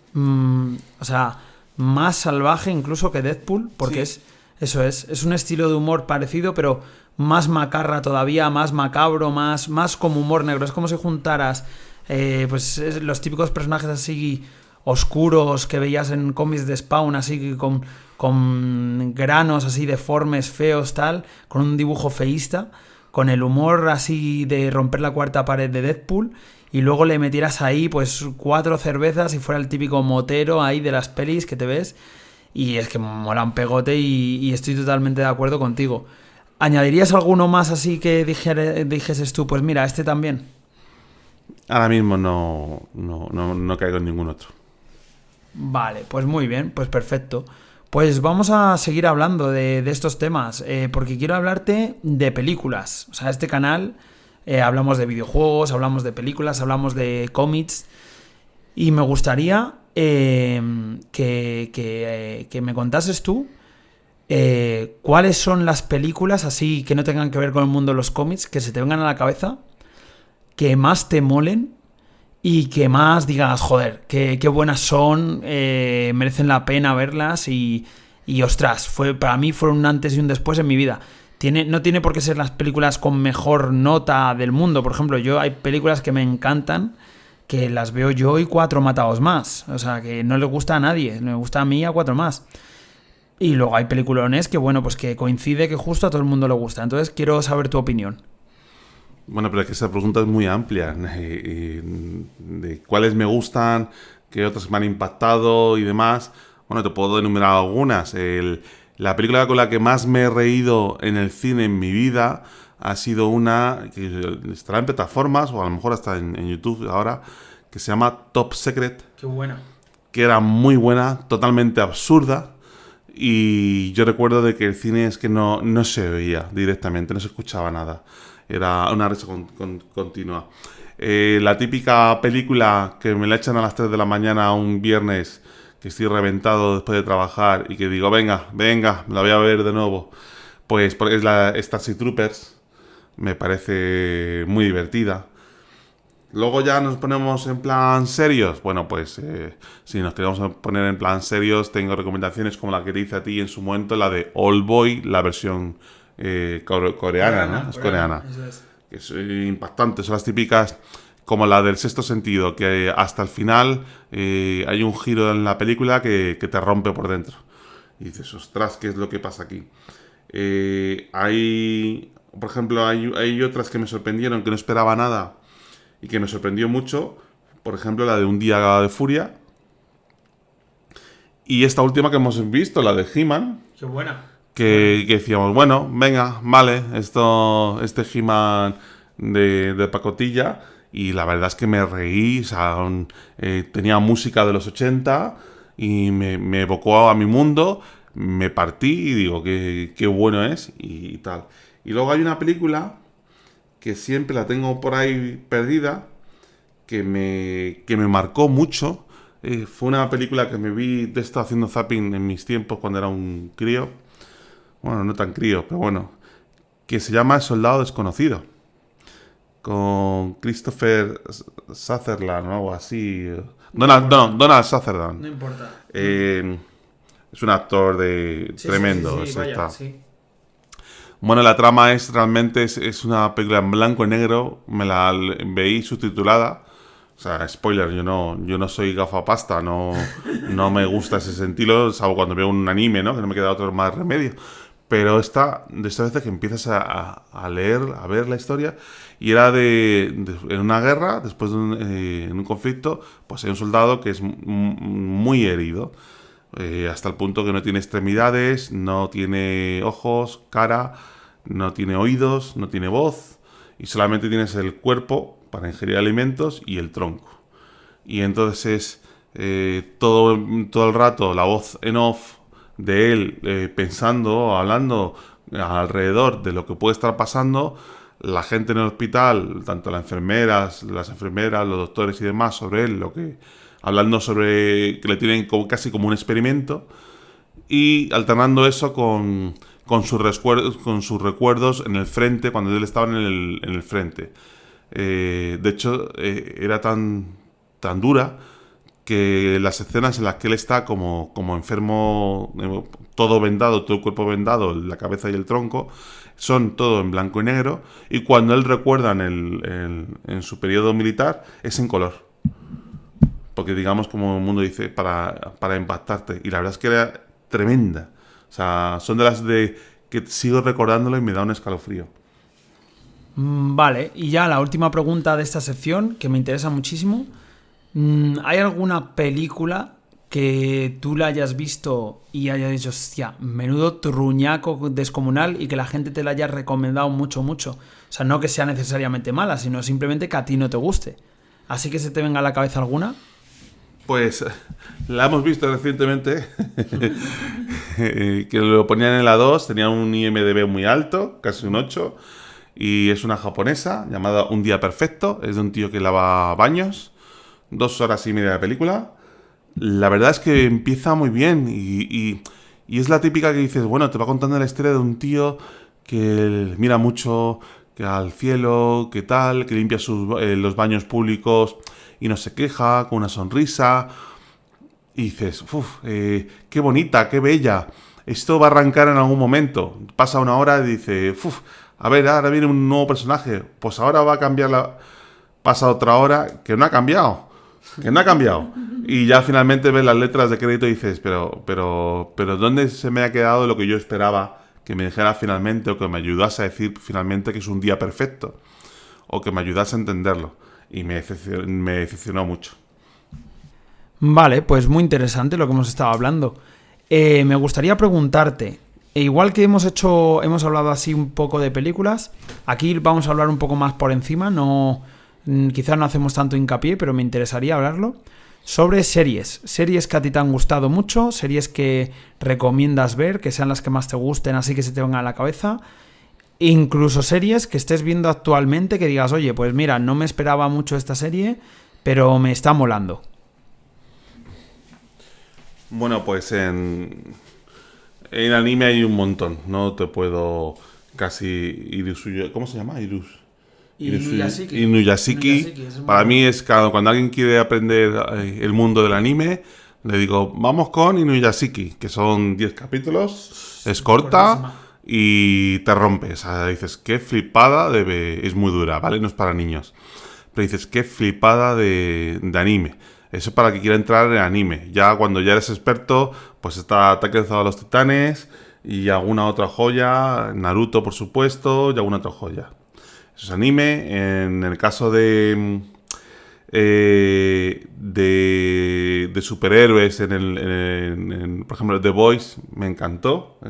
Speaker 1: más salvaje incluso que Deadpool, porque
Speaker 2: sí.
Speaker 1: Es un estilo de humor parecido, pero más macarra todavía, más macabro, más como humor negro. Es como si juntaras los típicos personajes así oscuros que veías en cómics de Spawn, así con granos así deformes, feos, tal, con un dibujo feísta, con el humor así de romper la cuarta pared de Deadpool, y luego le metieras ahí pues 4 cervezas y fuera el típico motero ahí de las pelis que te ves. Y es que mola un pegote y estoy totalmente de acuerdo contigo. ¿Añadirías alguno más así que dijeses tú? Pues mira, este también.
Speaker 2: Ahora mismo no caigo en ningún otro.
Speaker 1: Vale, pues muy bien, pues perfecto. Pues vamos a seguir hablando de estos temas, porque quiero hablarte de películas. O sea, este canal hablamos de videojuegos, hablamos de películas, hablamos de cómics. Y me gustaría que me contases tú cuáles son las películas así que no tengan que ver con el mundo de los cómics, que se te vengan a la cabeza, que más te molen y que más digas, joder, qué buenas son, merecen la pena verlas y ostras, para mí fueron un antes y un después en mi vida. No tiene por qué ser las películas con mejor nota del mundo. Por ejemplo, hay películas que me encantan, que las veo yo y 4 matados más. O sea, que no le gusta a nadie. Me gusta a mí y a 4 más. Y luego hay peliculones que, bueno, pues que coincide que justo a todo el mundo le gusta. Entonces quiero saber tu opinión.
Speaker 2: Bueno, pero es que esa pregunta es muy amplia. De cuáles me gustan, qué otras me han impactado y demás. Bueno, te puedo enumerar algunas. La película con la que más me he reído en el cine en mi vida ha sido una que estará en plataformas o a lo mejor hasta en YouTube ahora, que se llama Top Secret.
Speaker 1: Qué buena.
Speaker 2: Que era muy buena, totalmente absurda. Y yo recuerdo de que el cine es que no se veía directamente, no se escuchaba nada. Era una risa continua. La típica película que me la echan a las 3 de la mañana un viernes, que estoy reventado después de trabajar y que digo, venga, me la voy a ver de nuevo. Pues porque es Starship Troopers. Me parece muy divertida. Luego ya nos ponemos en plan serios. Bueno, pues si nos queremos poner en plan serios, tengo recomendaciones como la que te hice a ti en su momento, la de Oldboy, la versión coreana, ¿no? Es coreana.
Speaker 1: Eso es.
Speaker 2: Que es impactante. Son las típicas como la del Sexto Sentido, que hasta el final hay un giro en la película que te rompe por dentro. Y dices, ostras, ¿qué es lo que pasa aquí? Por ejemplo, hay otras que me sorprendieron, que no esperaba nada y que me sorprendió mucho. Por ejemplo, la de Un Día de Furia. Y esta última que hemos visto, la de He-Man.
Speaker 1: Qué buena.
Speaker 2: Que decíamos, bueno, venga, vale, este He-Man de pacotilla. Y la verdad es que me reí, o sea, tenía música de los 80 y me evocó a mi mundo. Me partí y digo, qué bueno es y tal. Y luego hay una película que siempre la tengo por ahí perdida, que me marcó mucho fue una película que me vi de esto haciendo zapping en mis tiempos cuando era un crío. Bueno, no tan crío, pero bueno. Que se llama El Soldado Desconocido. Con Christopher Sutherland o algo así. Donald Sutherland.
Speaker 1: No importa.
Speaker 2: Es un actor tremendo.
Speaker 1: Sí, vaya, sí.
Speaker 2: Bueno, la trama es una película en blanco y negro. Me la veí subtitulada. O sea, spoiler, yo no soy gafapasta, no me gusta ese sentido, salvo cuando veo un anime, ¿no? Que no me queda otro más remedio. Pero de estas veces que empiezas a leer, a ver la historia, y era en una guerra, después de en un conflicto, pues hay un soldado que es muy herido, hasta el punto que no tiene extremidades, no tiene ojos, cara, no tiene oídos, no tiene voz, y solamente tienes el cuerpo para ingerir alimentos y el tronco. Y entonces todo el rato la voz en off de él pensando, hablando alrededor de lo que puede estar pasando, la gente en el hospital, tanto las enfermeras, los doctores y demás, sobre él, hablando sobre que le tienen casi como un experimento, y alternando eso con sus recuerdos en el frente, cuando él estaba en el frente. De hecho, era tan dura que las escenas en las que él está como enfermo, todo vendado, todo el cuerpo vendado, la cabeza y el tronco, son todo en blanco y negro, y cuando él recuerda en su periodo militar, es en color. Porque digamos, como el mundo dice, para impactarte. Y la verdad es que era tremenda. O sea, son de las que sigo recordándolo y me da un escalofrío.
Speaker 1: Vale, y ya la última pregunta de esta sección, que me interesa muchísimo. ¿Hay alguna película que tú la hayas visto y hayas dicho, hostia, menudo truñaco descomunal, y que la gente te la haya recomendado mucho, mucho? O sea, no que sea necesariamente mala, sino simplemente que a ti no te guste. ¿Así que se te venga a la cabeza alguna?
Speaker 2: Pues la hemos visto recientemente, que lo ponían en la 2, tenía un IMDb muy alto, casi un 8, y es una japonesa llamada Un Día Perfecto, es de un tío que lava baños, 2 horas y media de película. La verdad es que empieza muy bien y es la típica que dices, bueno, te va contando la historia de un tío que mira mucho que al cielo, que tal, que limpia los baños públicos y no se queja, con una sonrisa, y dices, qué bonita, qué bella, esto va a arrancar en algún momento. Pasa una hora y dice, a ver, ahora viene un nuevo personaje, pues ahora va a cambiar Pasa otra hora, que no ha cambiado, y ya finalmente ves las letras de crédito y dices, pero ¿dónde se me ha quedado lo que yo esperaba que me dijera finalmente, o que me ayudase a decir finalmente que es un día perfecto, o que me ayudase a entenderlo? Y me decepcionó mucho.
Speaker 1: Vale, pues muy interesante lo que hemos estado hablando. Me gustaría preguntarte, igual que hemos hablado así un poco de películas, aquí vamos a hablar un poco más por encima, quizás no hacemos tanto hincapié, pero me interesaría hablarlo, sobre series que a ti te han gustado mucho, series que recomiendas ver, que sean las que más te gusten, así que se te vengan a la cabeza. Incluso series que estés viendo actualmente que digas, oye, pues mira, no me esperaba mucho esta serie, pero me está molando.
Speaker 2: Bueno, pues en anime hay un montón. No te puedo casi... ¿Cómo se llama? Inuyashiki. Para mí es cuando alguien quiere aprender el mundo del anime, le digo, vamos con Inuyashiki, que son 10 capítulos, es corta. Cortísima. Y te rompes, o sea, dices, qué flipada es muy dura, ¿vale? No es para niños. Pero dices, qué flipada de anime. Eso es para el que quiera entrar en anime. Ya cuando ya eres experto, pues está Ataque de los Titanes y alguna otra joya, Naruto, por supuesto, y alguna otra joya. Eso es anime. En el caso de superhéroes, por ejemplo, The Boys, me encantó.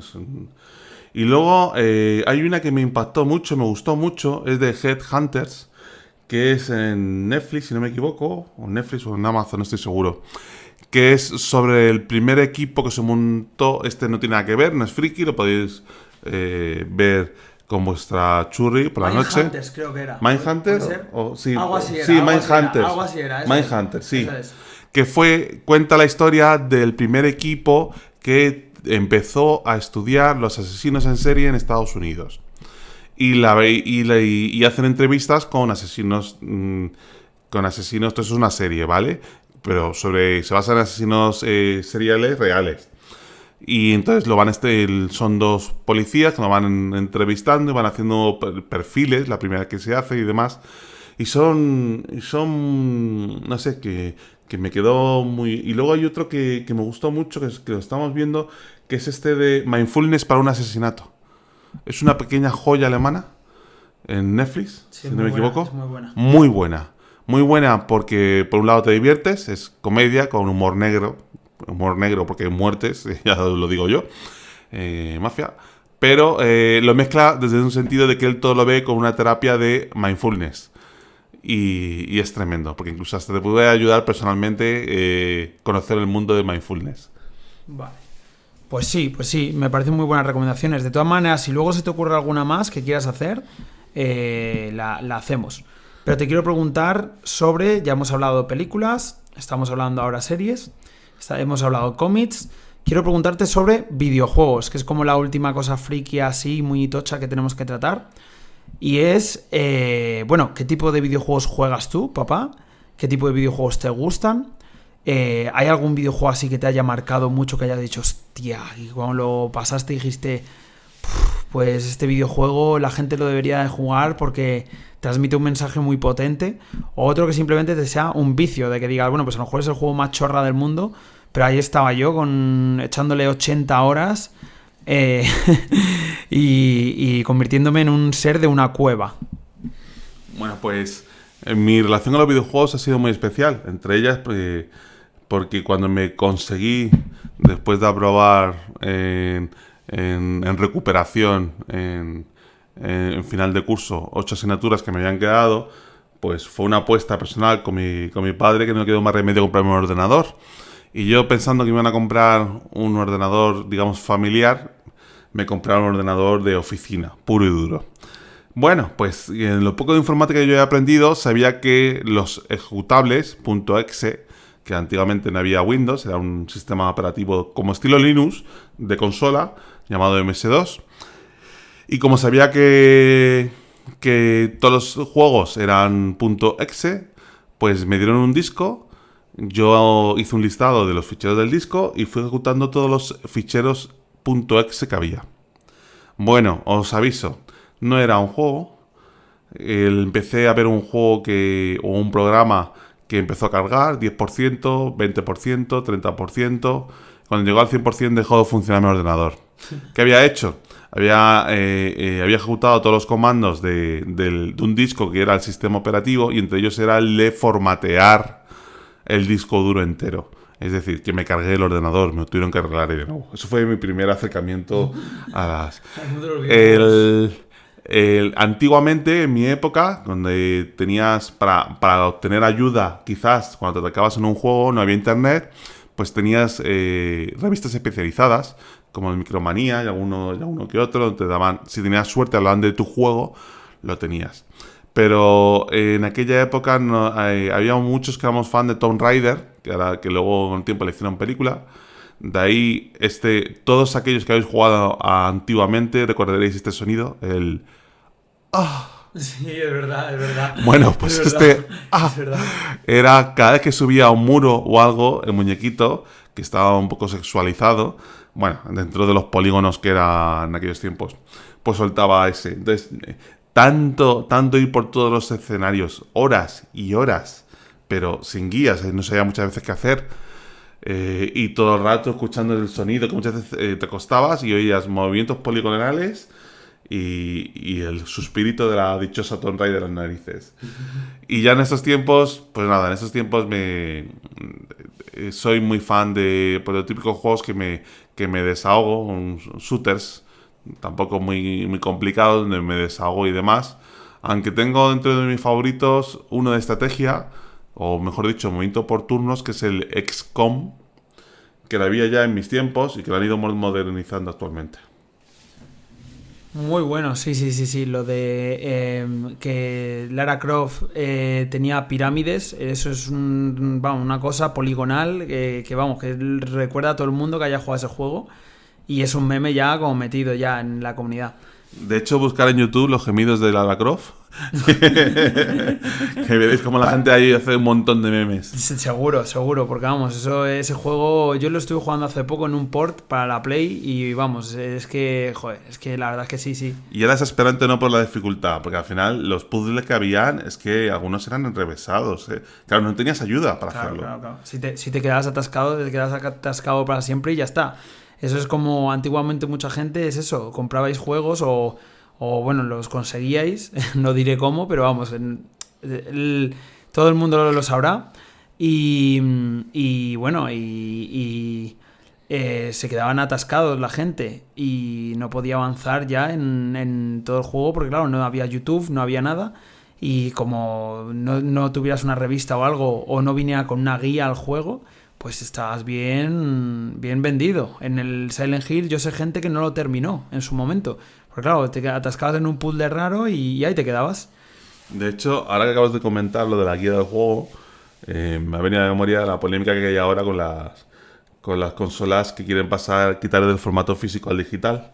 Speaker 2: Y luego hay una que me impactó mucho, me gustó mucho, es de Headhunters, que es en Netflix, si no me equivoco, o Netflix o en Amazon, no estoy seguro, que es sobre el primer equipo que se montó. Este no tiene nada que ver, no es friki, lo podéis ver con vuestra churri por la noche.
Speaker 1: Mindhunters, creo que era.
Speaker 2: ¿Mindhunters?
Speaker 1: Sí,
Speaker 2: sí,
Speaker 1: algo así era.
Speaker 2: Sí, Mindhunters.
Speaker 1: Algo así era.
Speaker 2: Mindhunters, sí. cuenta la historia del primer equipo que empezó a estudiar los asesinos en serie en Estados Unidos. Y hacen entrevistas con asesinos. Esto es una serie, ¿vale? Pero se basa en asesinos seriales reales. Y entonces son dos policías que lo van entrevistando y van haciendo perfiles, la primera que se hace y demás. Y son no sé, que me quedó muy... Y luego hay otro que me gustó mucho, que lo estamos viendo, que es este de Mindfulness para un asesinato. Es una pequeña joya alemana en Netflix, si no me equivoco.
Speaker 1: Es muy buena.
Speaker 2: Muy buena. Muy buena porque por un lado te diviertes, es comedia con humor negro porque hay muertes, ya lo digo yo, mafia, pero lo mezcla desde un sentido de que él todo lo ve con una terapia de mindfulness y es tremendo, porque incluso hasta te puede ayudar personalmente conocer el mundo de mindfulness.
Speaker 1: Vale. Pues sí, me parecen muy buenas recomendaciones. De todas maneras, si luego se te ocurre alguna más que quieras hacer, la hacemos. Pero te quiero preguntar sobre, ya hemos hablado de películas, estamos hablando ahora series, hemos hablado de cómics. Quiero preguntarte sobre videojuegos, que es como la última cosa friki así, muy tocha que tenemos que tratar. Y es, ¿qué tipo de videojuegos juegas tú, papá? ¿Qué tipo de videojuegos te gustan? ¿Hay algún videojuego así que te haya marcado mucho, que haya dicho, hostia, y cuando lo pasaste dijiste, pues este videojuego la gente lo debería de jugar porque transmite un mensaje muy potente? O otro que simplemente te sea un vicio, de que digas, bueno, pues a lo mejor es el juego más chorra del mundo, pero ahí estaba yo echándole 80 horas y convirtiéndome en un ser de una cueva.
Speaker 2: Bueno, pues mi relación con los videojuegos ha sido muy especial. Entre ellas, porque cuando me conseguí, después de aprobar en recuperación, en final de curso, 8 asignaturas que me habían quedado, pues fue una apuesta personal con mi padre, que no quedó más remedio comprarme un ordenador. Y yo, pensando que me iban a comprar un ordenador, digamos, familiar, me compraron un ordenador de oficina, puro y duro. Bueno, pues en lo poco de informática que yo he aprendido, sabía que los ejecutables .exe, que antiguamente no había Windows, era un sistema operativo como estilo Linux, de consola, llamado MS2. Y como sabía que todos los juegos eran .exe, pues me dieron un disco. Yo hice un listado de los ficheros del disco y fui ejecutando todos los ficheros .exe que había. Bueno, os aviso, no era un juego. Empecé a ver un juego o un programa que empezó a cargar 10%, 20%, 30%. Cuando llegó al 100% dejó de funcionar mi ordenador. ¿Qué había hecho? Había ejecutado todos los comandos de un disco que era el sistema operativo, y entre ellos era el de formatear el disco duro entero. Es decir, que me cargué el ordenador, me lo tuvieron que arreglar de nuevo. Eso fue mi primer acercamiento a las... Antiguamente, en mi época, donde tenías para obtener ayuda, quizás cuando te atacabas en un juego, no había internet, pues tenías revistas especializadas, como el Micromanía y alguno que otro, donde te daban, si tenías suerte, hablaban de tu juego, lo tenías. Pero en aquella época había muchos que éramos fan de Tomb Raider, que luego con el tiempo le hicieron película. De ahí, todos aquellos que habéis jugado antiguamente recordaréis este sonido, el... ¡Ah!
Speaker 1: Sí, es verdad.
Speaker 2: Bueno, pues
Speaker 1: es verdad.
Speaker 2: Era cada vez que subía a un muro o algo, el muñequito, que estaba un poco sexualizado, bueno, dentro de los polígonos que eran en aquellos tiempos, pues soltaba ese. Entonces, tanto ir por todos los escenarios, horas y horas, pero sin guías, no sabía muchas veces qué hacer, y todo el rato escuchando el sonido, que muchas veces te acostabas y oías movimientos poligonales y el suspirito de la dichosa Tomb Raider en las narices. Y ya en estos tiempos, pues nada, soy muy fan de los típicos juegos que me desahogo, shooters, tampoco muy, muy complicados, donde me desahogo y demás. Aunque tengo dentro de mis favoritos uno de estrategia, o mejor dicho, movimiento por turnos, que es el XCOM, que lo había ya en mis tiempos y que lo han ido modernizando actualmente.
Speaker 1: Muy bueno, sí. Lo de que Lara Croft tenía pirámides, eso es una cosa poligonal que recuerda a todo el mundo que haya jugado ese juego y es un meme ya como metido ya en la comunidad.
Speaker 2: De hecho, buscar en YouTube los gemidos de Lara Croft. Que veréis como la gente ahí hace un montón de memes.
Speaker 1: Seguro, porque vamos, ese juego yo lo estuve jugando hace poco en un port para la Play y vamos, es que la verdad es que sí.
Speaker 2: Y era desesperante no por la dificultad, porque al final los puzzles que habían es que algunos eran enrevesados. Claro, no tenías ayuda para hacerlo.
Speaker 1: Claro. Si te quedas atascado, te quedas atascado para siempre y ya está. Eso es como antiguamente mucha gente es eso, comprabais juegos o bueno, los conseguíais, no diré cómo, pero vamos, todo el mundo lo sabrá y bueno, se quedaban atascados la gente y no podía avanzar ya en todo el juego porque claro, no había YouTube, no había nada y como no tuvieras una revista o algo o no viniera con una guía al juego, pues estabas bien vendido. En el Silent Hill yo sé gente que no lo terminó en su momento. Porque claro, te atascabas en un puzzle raro y ahí te quedabas.
Speaker 2: De hecho, ahora que acabas de comentar lo de la guía del juego, me ha venido a la memoria la polémica que hay ahora con las consolas que quieren quitar del formato físico al digital.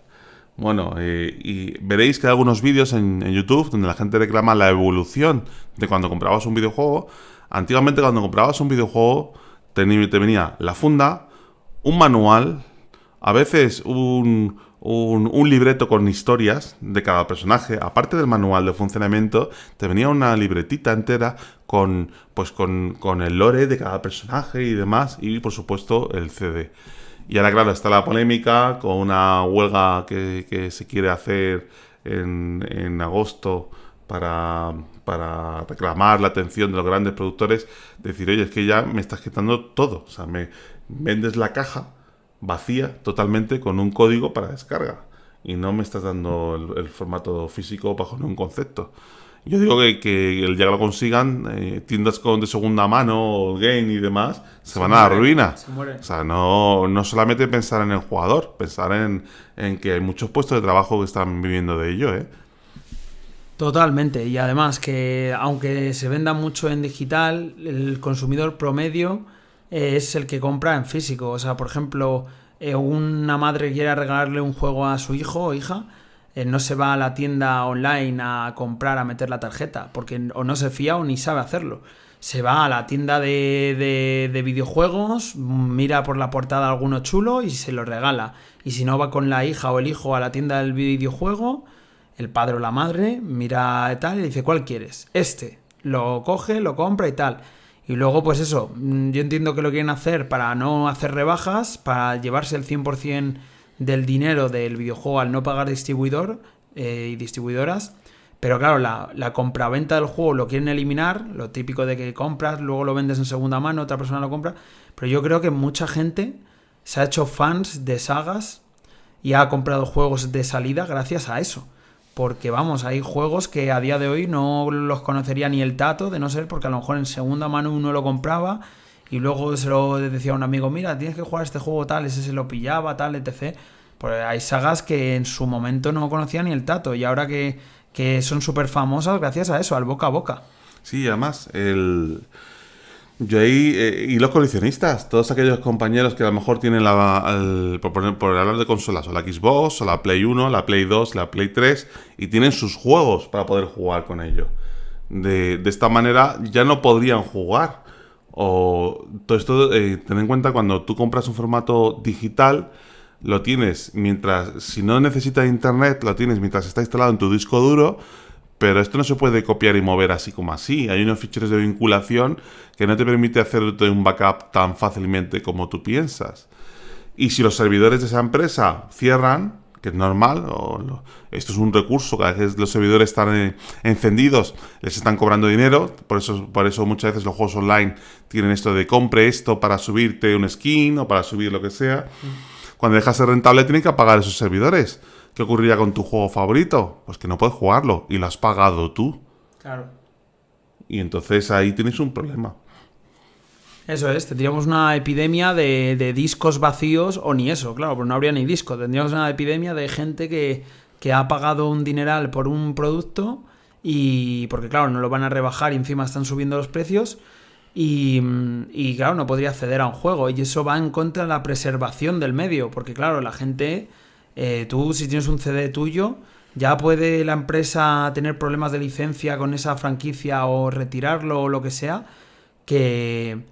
Speaker 2: Bueno, y veréis que hay algunos vídeos en YouTube donde la gente reclama la evolución de cuando comprabas un videojuego. Antiguamente, cuando comprabas un videojuego, te venía la funda, un manual, a veces un libreto con historias de cada personaje. Aparte del manual de funcionamiento, te venía una libretita entera con el lore de cada personaje y demás, y por supuesto el CD. Y ahora, claro, está la polémica con una huelga que se quiere hacer en agosto para reclamar la atención de los grandes productores, decir, oye, es que ya me estás quitando todo, o sea, me vendes la caja vacía totalmente con un código para descarga y no me estás dando el formato físico bajo ningún concepto. Yo digo que el día que lo consigan, tiendas de segunda mano, game y demás, se van a la ruina. O sea, no solamente pensar en el jugador, pensar en que hay muchos puestos de trabajo que están viviendo de ello, ¿eh?
Speaker 1: Totalmente, y además que aunque se venda mucho en digital, el consumidor promedio es el que compra en físico. O sea, por ejemplo, una madre quiere regalarle un juego a su hijo o hija, no se va a la tienda online a comprar, a meter la tarjeta, porque o no se fía o ni sabe hacerlo. Se va a la tienda de videojuegos, mira por la portada alguno chulo y se lo regala. Y si no, va con la hija o el hijo a la tienda del videojuego, el padre o la madre mira tal y dice, ¿cuál quieres? Lo coge, lo compra y tal. Y luego, pues eso, yo entiendo que lo quieren hacer para no hacer rebajas, para llevarse el 100% del dinero del videojuego al no pagar distribuidor y distribuidoras. Pero claro, la compraventa del juego lo quieren eliminar, lo típico de que compras, luego lo vendes en segunda mano, otra persona lo compra. Pero yo creo que mucha gente se ha hecho fans de sagas y ha comprado juegos de salida gracias a eso. Porque vamos, hay juegos que a día de hoy no los conocería ni el tato, de no ser porque a lo mejor en segunda mano uno lo compraba y luego se lo decía a un amigo, mira, tienes que jugar este juego tal, ese se lo pillaba, tal, etc. Pues hay sagas que en su momento no conocía ni el tato y ahora que son súper famosas gracias a eso, al boca a boca.
Speaker 2: Sí, además, yo ahí, y los coleccionistas, todos aquellos compañeros que a lo mejor tienen por hablar de consolas, o la Xbox, o la Play 1, la Play 2, la Play 3, y tienen sus juegos para poder jugar con ello. De esta manera ya no podrían jugar. O todo esto, ten en cuenta, cuando tú compras un formato digital, lo tienes si no necesitas internet, lo tienes mientras está instalado en tu disco duro. Pero esto no se puede copiar y mover así como así. Hay unos ficheros de vinculación que no te permite hacerte un backup tan fácilmente como tú piensas. Y si los servidores de esa empresa cierran, que es normal, esto es un recurso, cada vez los servidores están encendidos, les están cobrando dinero, por eso muchas veces los juegos online tienen esto de compre esto para subirte un skin o para subir lo que sea. Cuando deja de ser rentable tienen que apagar esos servidores. ¿Qué ocurriría con tu juego favorito? Pues que no puedes jugarlo y lo has pagado tú.
Speaker 1: Claro.
Speaker 2: Y entonces ahí tienes un problema.
Speaker 1: Eso es, tendríamos una epidemia de discos vacíos o ni eso, claro, pues no habría ni disco. Tendríamos una epidemia de gente que que ha pagado un dineral por un producto y porque claro, no lo van a rebajar y encima están subiendo los precios y claro, no podría acceder a un juego y eso va en contra de la preservación del medio, porque claro, la gente, tú si tienes un CD tuyo, ya puede la empresa tener problemas de licencia con esa franquicia o retirarlo o lo que sea, que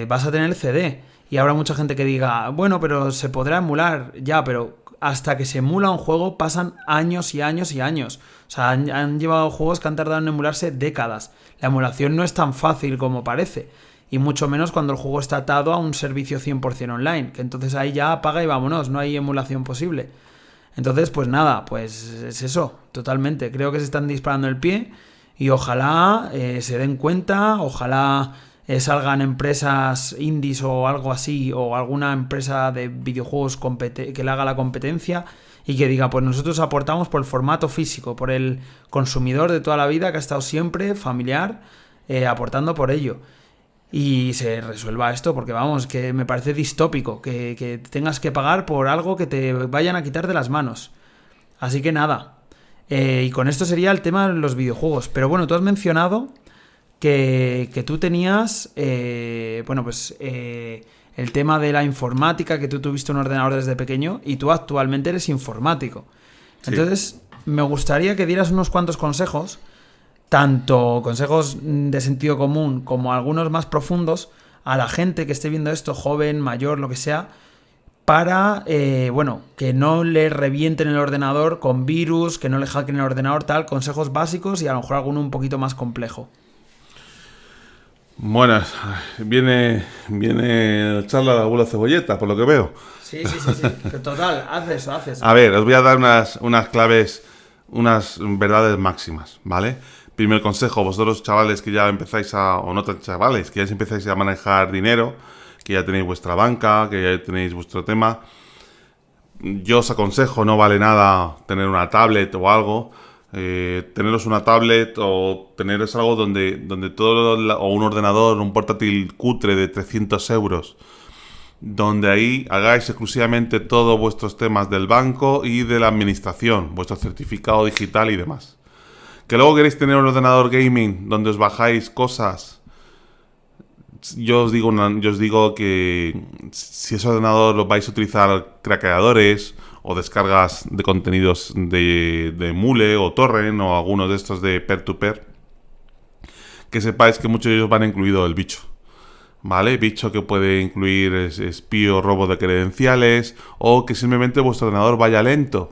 Speaker 1: vas a tener el CD. Y habrá mucha gente que diga, bueno, pero se podrá emular. Ya, pero hasta que se emula un juego pasan años y años y años. O sea, han llevado juegos que han tardado en emularse décadas. La emulación no es tan fácil como parece. Y mucho menos cuando el juego está atado a un servicio 100% online. Que entonces ahí ya apaga y vámonos, no hay emulación posible. Entonces, pues nada, pues es eso, totalmente. Creo que se están disparando el pie y ojalá se den cuenta, ojalá salgan empresas indies o algo así, o alguna empresa de videojuegos que le haga la competencia y que diga, pues nosotros aportamos por el formato físico, por el consumidor de toda la vida que ha estado siempre familiar, aportando por ello. Y se resuelva esto, porque vamos, que me parece distópico que tengas que pagar por algo que te vayan a quitar de las manos. Así que nada. Y con esto sería el tema de los videojuegos. Pero bueno, tú has mencionado que tú tenías, el tema de la informática, que tú tuviste un ordenador desde pequeño y tú actualmente eres informático. Sí. Entonces, me gustaría que dieras unos cuantos consejos, tanto consejos de sentido común como algunos más profundos, a la gente que esté viendo esto, joven, mayor, lo que sea, para, que no le revienten el ordenador con virus, que no le hackeen el ordenador, tal, consejos básicos y a lo mejor alguno un poquito más complejo.
Speaker 2: Buenas, viene el charla de abuela cebolleta, por lo que veo.
Speaker 1: Sí, total, haz eso.
Speaker 2: A ver, os voy a dar unas claves, unas verdades máximas, ¿vale? Primer consejo, vosotros chavales que ya empezáis o no tan chavales, que ya empezáis a manejar dinero, que ya tenéis vuestra banca, que ya tenéis vuestro tema, yo os aconsejo, no vale nada tener una tablet o algo, teneros una tablet o teneros algo donde todo, o un ordenador, un portátil cutre de 300 euros, donde ahí hagáis exclusivamente todos vuestros temas del banco y de la administración, vuestro certificado digital y demás. Que luego queréis tener un ordenador gaming donde os bajáis cosas, yo os digo que si ese ordenador lo vais a utilizar craqueadores o descargas de contenidos de Mule o Torrent o algunos de estos de peer-to-peer, que sepáis que muchos de ellos van incluido el bicho, ¿vale? Bicho que puede incluir espío, robo de credenciales o que simplemente vuestro ordenador vaya lento.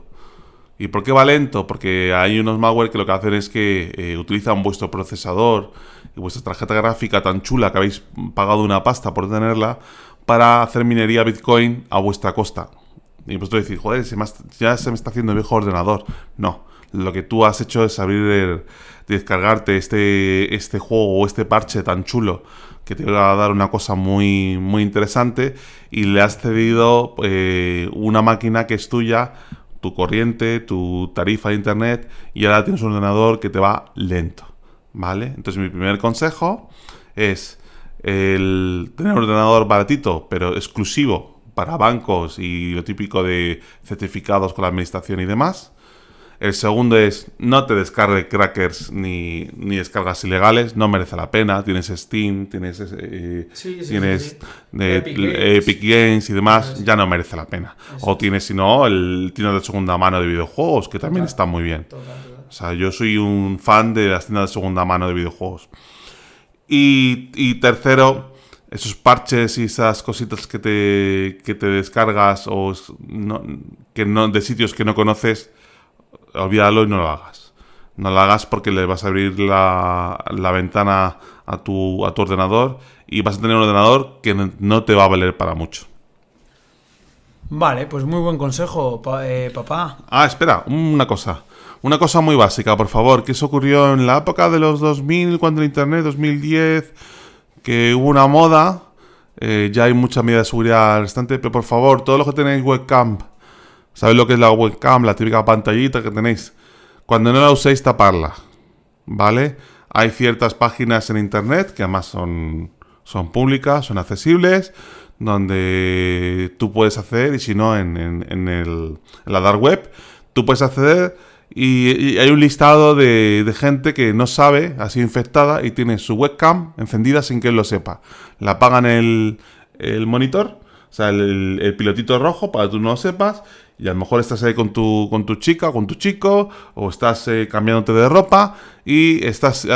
Speaker 2: ¿Y por qué va lento? Porque hay unos malware que lo que hacen es que utilizan vuestro procesador y vuestra tarjeta gráfica tan chula que habéis pagado una pasta por tenerla para hacer minería Bitcoin a vuestra costa. Y vosotros decís, joder, ya se me está haciendo viejo ordenador. No, lo que tú has hecho es descargarte este juego o este parche tan chulo que te va a dar una cosa muy, muy interesante y le has cedido una máquina que es tuya, tu corriente, tu tarifa de internet y ahora tienes un ordenador que te va lento, ¿vale? Entonces mi primer consejo es el tener un ordenador baratito pero exclusivo para bancos y lo típico de certificados con la administración y demás. El segundo es no te descargue crackers ni descargas ilegales, no merece la pena. Tienes Steam, tienes Epic Games y demás, ya no merece la pena. O tienes, si no, el tiendas de segunda mano de videojuegos, que también está muy bien. O sea, yo soy un fan de las tiendas de segunda mano de videojuegos. Y tercero, esos parches y esas cositas que te descargas de sitios que no conoces, olvídalo y no lo hagas. No lo hagas porque le vas a abrir la ventana a tu ordenador y vas a tener un ordenador que no te va a valer para mucho.
Speaker 1: Vale, pues muy buen consejo, papá.
Speaker 2: Ah, espera, una cosa muy básica, por favor. ¿Qué se ocurrió en la época de los 2000, cuando el internet, 2010, que hubo una moda? Ya hay mucha medida de seguridad restante, pero por favor, todos los que tenéis webcam, ¿sabéis lo que es la webcam? La típica pantallita que tenéis. Cuando no la uséis, taparla, ¿vale? Hay ciertas páginas en internet que además son públicas, son accesibles, donde tú puedes hacer, y si no, en la dark web, tú puedes acceder y hay un listado de gente que no sabe, ha sido infectada y tiene su webcam encendida sin que él lo sepa. Le apagan el monitor, o sea, el pilotito rojo para que tú no lo sepas, y a lo mejor estás ahí con tu chica o con tu chico, o estás cambiándote de ropa y estás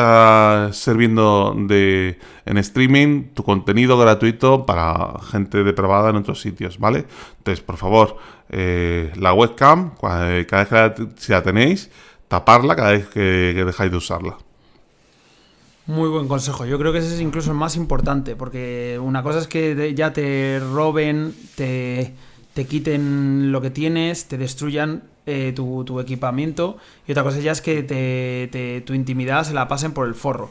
Speaker 2: sirviendo en streaming tu contenido gratuito para gente depravada en otros sitios, ¿vale? Entonces, por favor, la webcam, cada vez que si la tenéis, taparla cada vez que dejáis de usarla.
Speaker 1: Muy buen consejo. Yo creo que ese es incluso el más importante, porque una cosa es que ya te roben, te quiten lo que tienes, te destruyan tu equipamiento, y otra cosa ya es que tu intimidad se la pasen por el forro.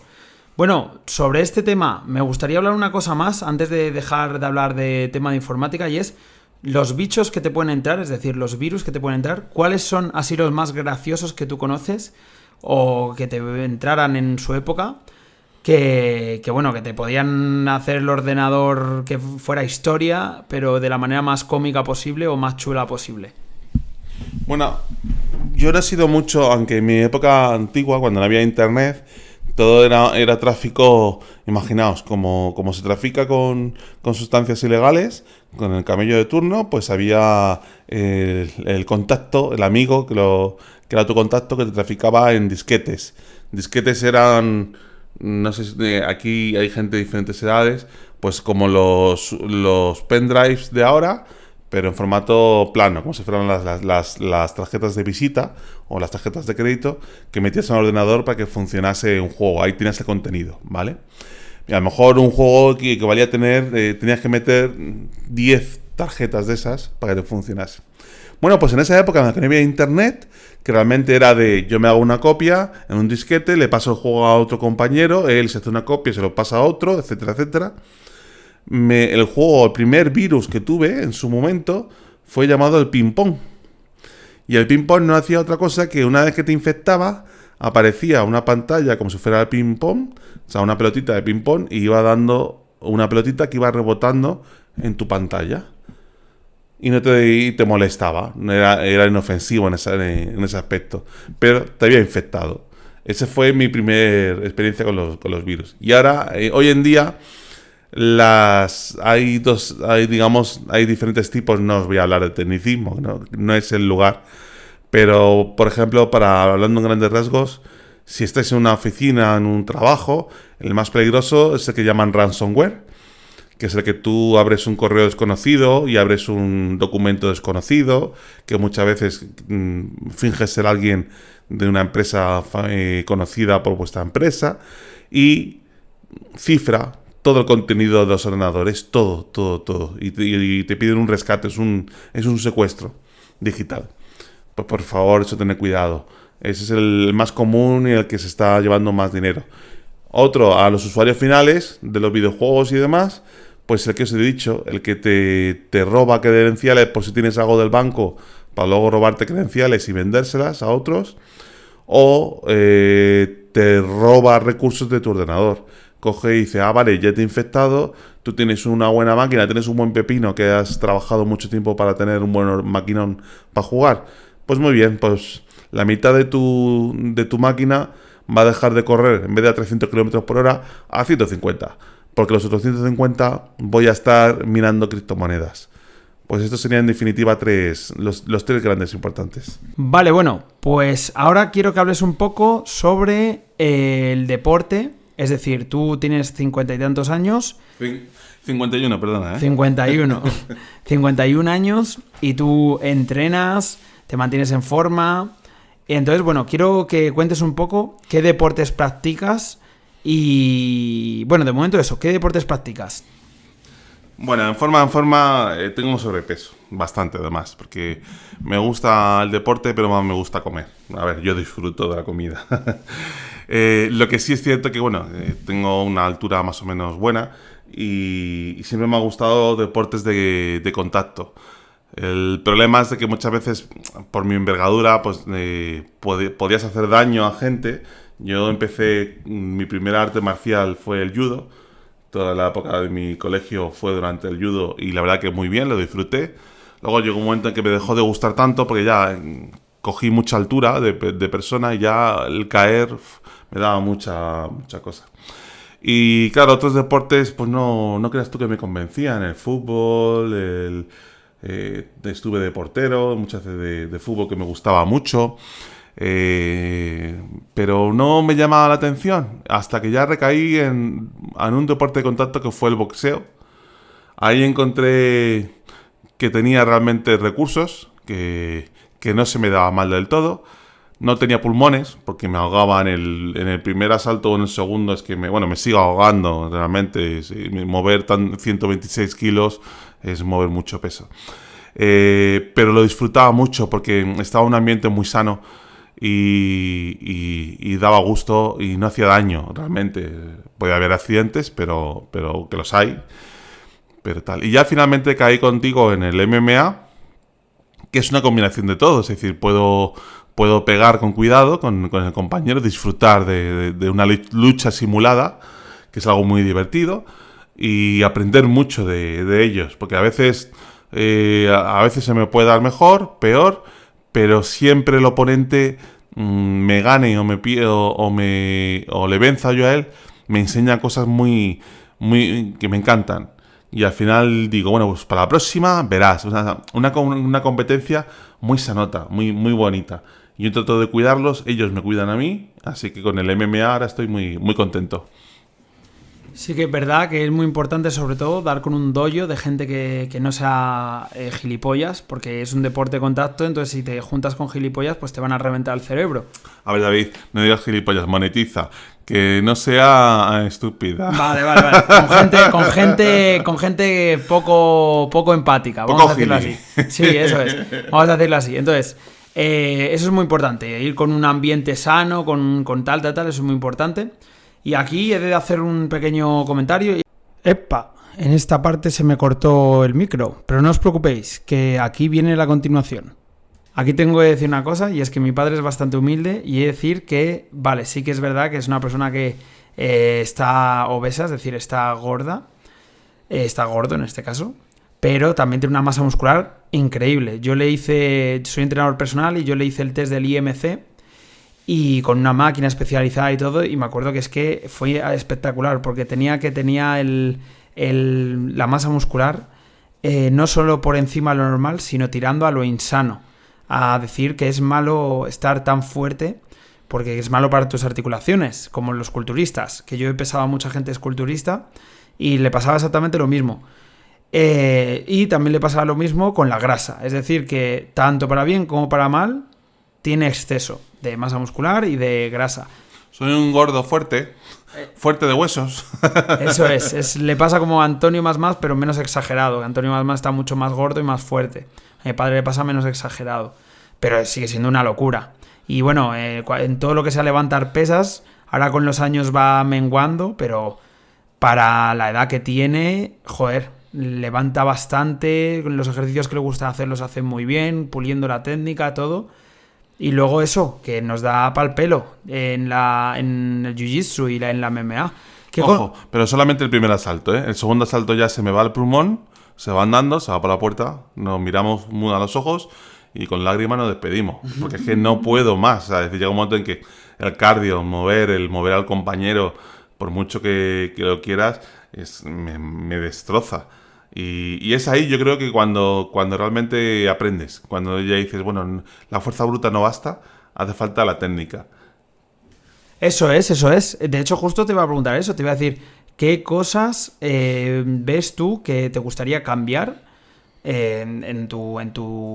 Speaker 1: Bueno, sobre este tema me gustaría hablar una cosa más antes de dejar de hablar de tema de informática, y es los bichos que te pueden entrar, es decir, los virus que te pueden entrar. ¿Cuáles son así los más graciosos que tú conoces o que te entraran en su época? Que bueno, que te podían hacer el ordenador que fuera historia, pero de la manera más cómica posible o más chula posible.
Speaker 2: Bueno, yo no he sido mucho, aunque en mi época antigua, cuando no había internet, todo era tráfico, imaginaos, como se trafica con sustancias ilegales, con el camello de turno, pues había el contacto, el amigo, que era tu contacto, que te traficaba en disquetes. Disquetes eran, no sé, aquí hay gente de diferentes edades, pues como los pendrives de ahora, pero en formato plano, como si fueran las tarjetas de visita o las tarjetas de crédito que metías en el ordenador para que funcionase un juego. Ahí tienes el contenido, ¿vale? Y a lo mejor un juego que valía tenías que meter 10 tarjetas de esas para que te funcionase. Bueno, pues en esa época en la que no había internet, que realmente era yo me hago una copia en un disquete, le paso el juego a otro compañero, él se hace una copia y se lo pasa a otro, etcétera, etcétera. El primer virus que tuve en su momento fue llamado el ping-pong. Y el ping-pong no hacía otra cosa que una vez que te infectaba, aparecía una pantalla como si fuera el ping-pong, o sea, una pelotita de ping-pong, y iba dando una pelotita que iba rebotando en tu pantalla. Y no te molestaba, era inofensivo en ese aspecto, pero te había infectado. Esa fue mi primera experiencia con los virus. Y ahora, hoy en día, hay diferentes tipos. No os voy a hablar de tecnicismo, no es el lugar, pero por ejemplo, hablando en grandes rasgos, si estáis en una oficina, en un trabajo, el más peligroso es el que llaman ransomware, que es el que tú abres un correo desconocido y abres un documento desconocido, que muchas veces finges ser alguien de una empresa conocida por vuestra empresa, y cifra todo el contenido de los ordenadores, todo. Y te piden un rescate, es un secuestro digital. Pues por favor, eso tened cuidado. Ese es el más común y el que se está llevando más dinero. Otro, a los usuarios finales de los videojuegos y demás, pues el que os he dicho, el que te roba credenciales por si tienes algo del banco, para luego robarte credenciales y vendérselas a otros. O te roba recursos de tu ordenador. Coge y dice, vale, ya te he infectado, tú tienes una buena máquina, tienes un buen pepino, que has trabajado mucho tiempo para tener un buen maquinón para jugar. Pues muy bien, pues la mitad de tu máquina va a dejar de correr, en vez de a 300 km por hora, a 150. Porque los otros 150 voy a estar minando criptomonedas. Pues estos serían en definitiva los tres grandes importantes.
Speaker 1: Vale, bueno, pues ahora quiero que hables un poco sobre el deporte. Es decir, tú tienes 50 y tantos años.
Speaker 2: 51, perdona,
Speaker 1: 51 años, y tú entrenas, te mantienes en forma. Entonces, bueno, quiero que cuentes un poco qué deportes practicas y, bueno, de momento eso, ¿qué deportes practicas?
Speaker 2: Bueno, en forma tengo sobrepeso, bastante además, porque me gusta el deporte, pero más me gusta comer. A ver, yo disfruto de la comida. Lo que sí es cierto que, bueno, tengo una altura más o menos buena y siempre me ha gustado deportes de contacto. El problema es de que muchas veces, por mi envergadura, pues podías hacer daño a gente. Yo mi primer arte marcial fue el judo. Toda la época de mi colegio fue durante el judo y la verdad que muy bien, lo disfruté. Luego llegó un momento en que me dejó de gustar tanto porque ya cogí mucha altura de persona y ya el caer me daba mucha cosa. Y claro, otros deportes, pues no creas tú que me convencían. El fútbol, estuve de portero, muchas veces de fútbol que me gustaba mucho. Pero no me llamaba la atención hasta que ya recaí en un deporte de contacto que fue el boxeo. Ahí encontré que tenía realmente recursos, que no se me daba mal del todo. No tenía pulmones, porque me ahogaba en el primer asalto o en el segundo. Es que me sigo ahogando realmente. Mover 126 kilos es mover mucho peso. Pero lo disfrutaba mucho porque estaba en un ambiente muy sano y daba gusto y no hacía daño realmente. Puede haber accidentes, pero que los hay. Pero tal. Y ya finalmente caí contigo en el MMA, que es una combinación de todo. Es decir, puedo pegar con cuidado con el compañero, disfrutar de una lucha simulada, que es algo muy divertido, y aprender mucho de ellos, porque a veces se me puede dar mejor, peor, pero siempre el oponente me gane o le venza yo a él, me enseña cosas muy que me encantan. Y al final digo, bueno, pues para la próxima verás, una competencia muy sanota, muy bonita. Yo trato de cuidarlos, ellos me cuidan a mí, así que con el MMA ahora estoy muy contento.
Speaker 1: Sí que es verdad que es muy importante, sobre todo, dar con un dojo de gente que no sea gilipollas, porque es un deporte de contacto, entonces si te juntas con gilipollas, pues te van a reventar el cerebro.
Speaker 2: A ver, David, no digas gilipollas, monetiza. Que no sea estúpida.
Speaker 1: Vale. Con gente poco empática, vamos a decirlo así. Sí, eso es. Vamos a decirlo así. Entonces, eso es muy importante. Ir con un ambiente sano, con tal, eso es muy importante. Y aquí he de hacer un pequeño comentario. ¡Epa! En esta parte se me cortó el micro, pero no os preocupéis, que aquí viene la continuación. Aquí tengo que decir una cosa, y es que mi padre es bastante humilde, y he de decir que, vale, sí que es verdad que es una persona que está obesa, es decir, está gorda, está gordo en este caso, pero también tiene una masa muscular increíble. Soy entrenador personal y yo le hice el test del IMC, y con una máquina especializada y todo, y me acuerdo que es que fue espectacular, porque tenía la masa muscular no solo por encima de lo normal, sino tirando a lo insano. A decir que es malo estar tan fuerte porque es malo para tus articulaciones, como los culturistas, que yo he pesado a mucha gente esculturista y le pasaba exactamente lo mismo. Y también le pasaba lo mismo con la grasa, es decir, que tanto para bien como para mal tiene exceso de masa muscular y de grasa.
Speaker 2: Soy un gordo fuerte de huesos.
Speaker 1: Eso le pasa como a Antonio Más, pero menos exagerado. Antonio Más está mucho más gordo y más fuerte. A mi padre le pasa menos exagerado, pero sigue siendo una locura. Y bueno, en todo lo que sea levantar pesas, ahora con los años va menguando, pero para la edad que tiene, joder, levanta bastante. Los ejercicios que le gusta hacer los hace muy bien, puliendo la técnica, todo. Y luego eso, que nos da pa'l pelo en el jiu-jitsu y en la MMA.
Speaker 2: Ojo, pero solamente el primer asalto, ¿eh? El segundo asalto ya se me va el pulmón, se va andando, se va por la puerta, nos miramos muy a los ojos y con lágrimas nos despedimos. Porque es que no puedo más. O sea, es decir, llega un momento en que el cardio, el mover al compañero, por mucho que lo quieras, me destroza. Y es ahí, yo creo que cuando realmente aprendes, cuando ya dices, bueno, la fuerza bruta no basta, hace falta la técnica.
Speaker 1: Eso es. De hecho, justo te iba a preguntar eso, te iba a decir, ¿qué cosas ves tú que te gustaría cambiar en tu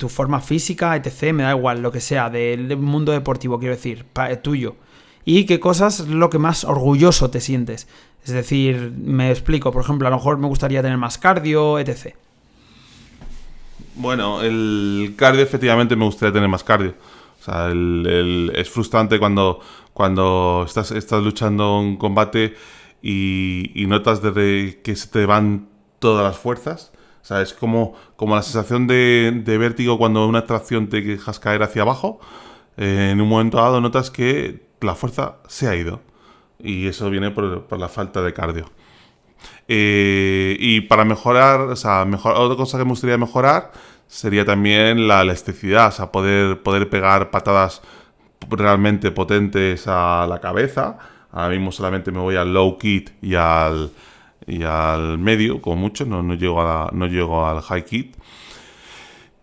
Speaker 1: forma física, etc.? Me da igual, lo que sea, del mundo deportivo, quiero decir, tuyo. ¿Y qué cosas es lo que más orgulloso te sientes? Es decir, me explico, por ejemplo, a lo mejor me gustaría tener más cardio, etc.
Speaker 2: Bueno, el cardio efectivamente me gustaría tener más cardio. O sea, es frustrante cuando estás luchando un combate y notas que se te van todas las fuerzas. O sea, es como la sensación de vértigo cuando una tracción te dejas caer hacia abajo. En un momento dado notas que la fuerza se ha ido. Y eso viene por la falta de cardio. Y para mejorar, otra cosa que me gustaría mejorar sería también la elasticidad, o sea, poder pegar patadas realmente potentes a la cabeza. Ahora mismo solamente me voy al low kick y al medio, como mucho, no llego al high kick.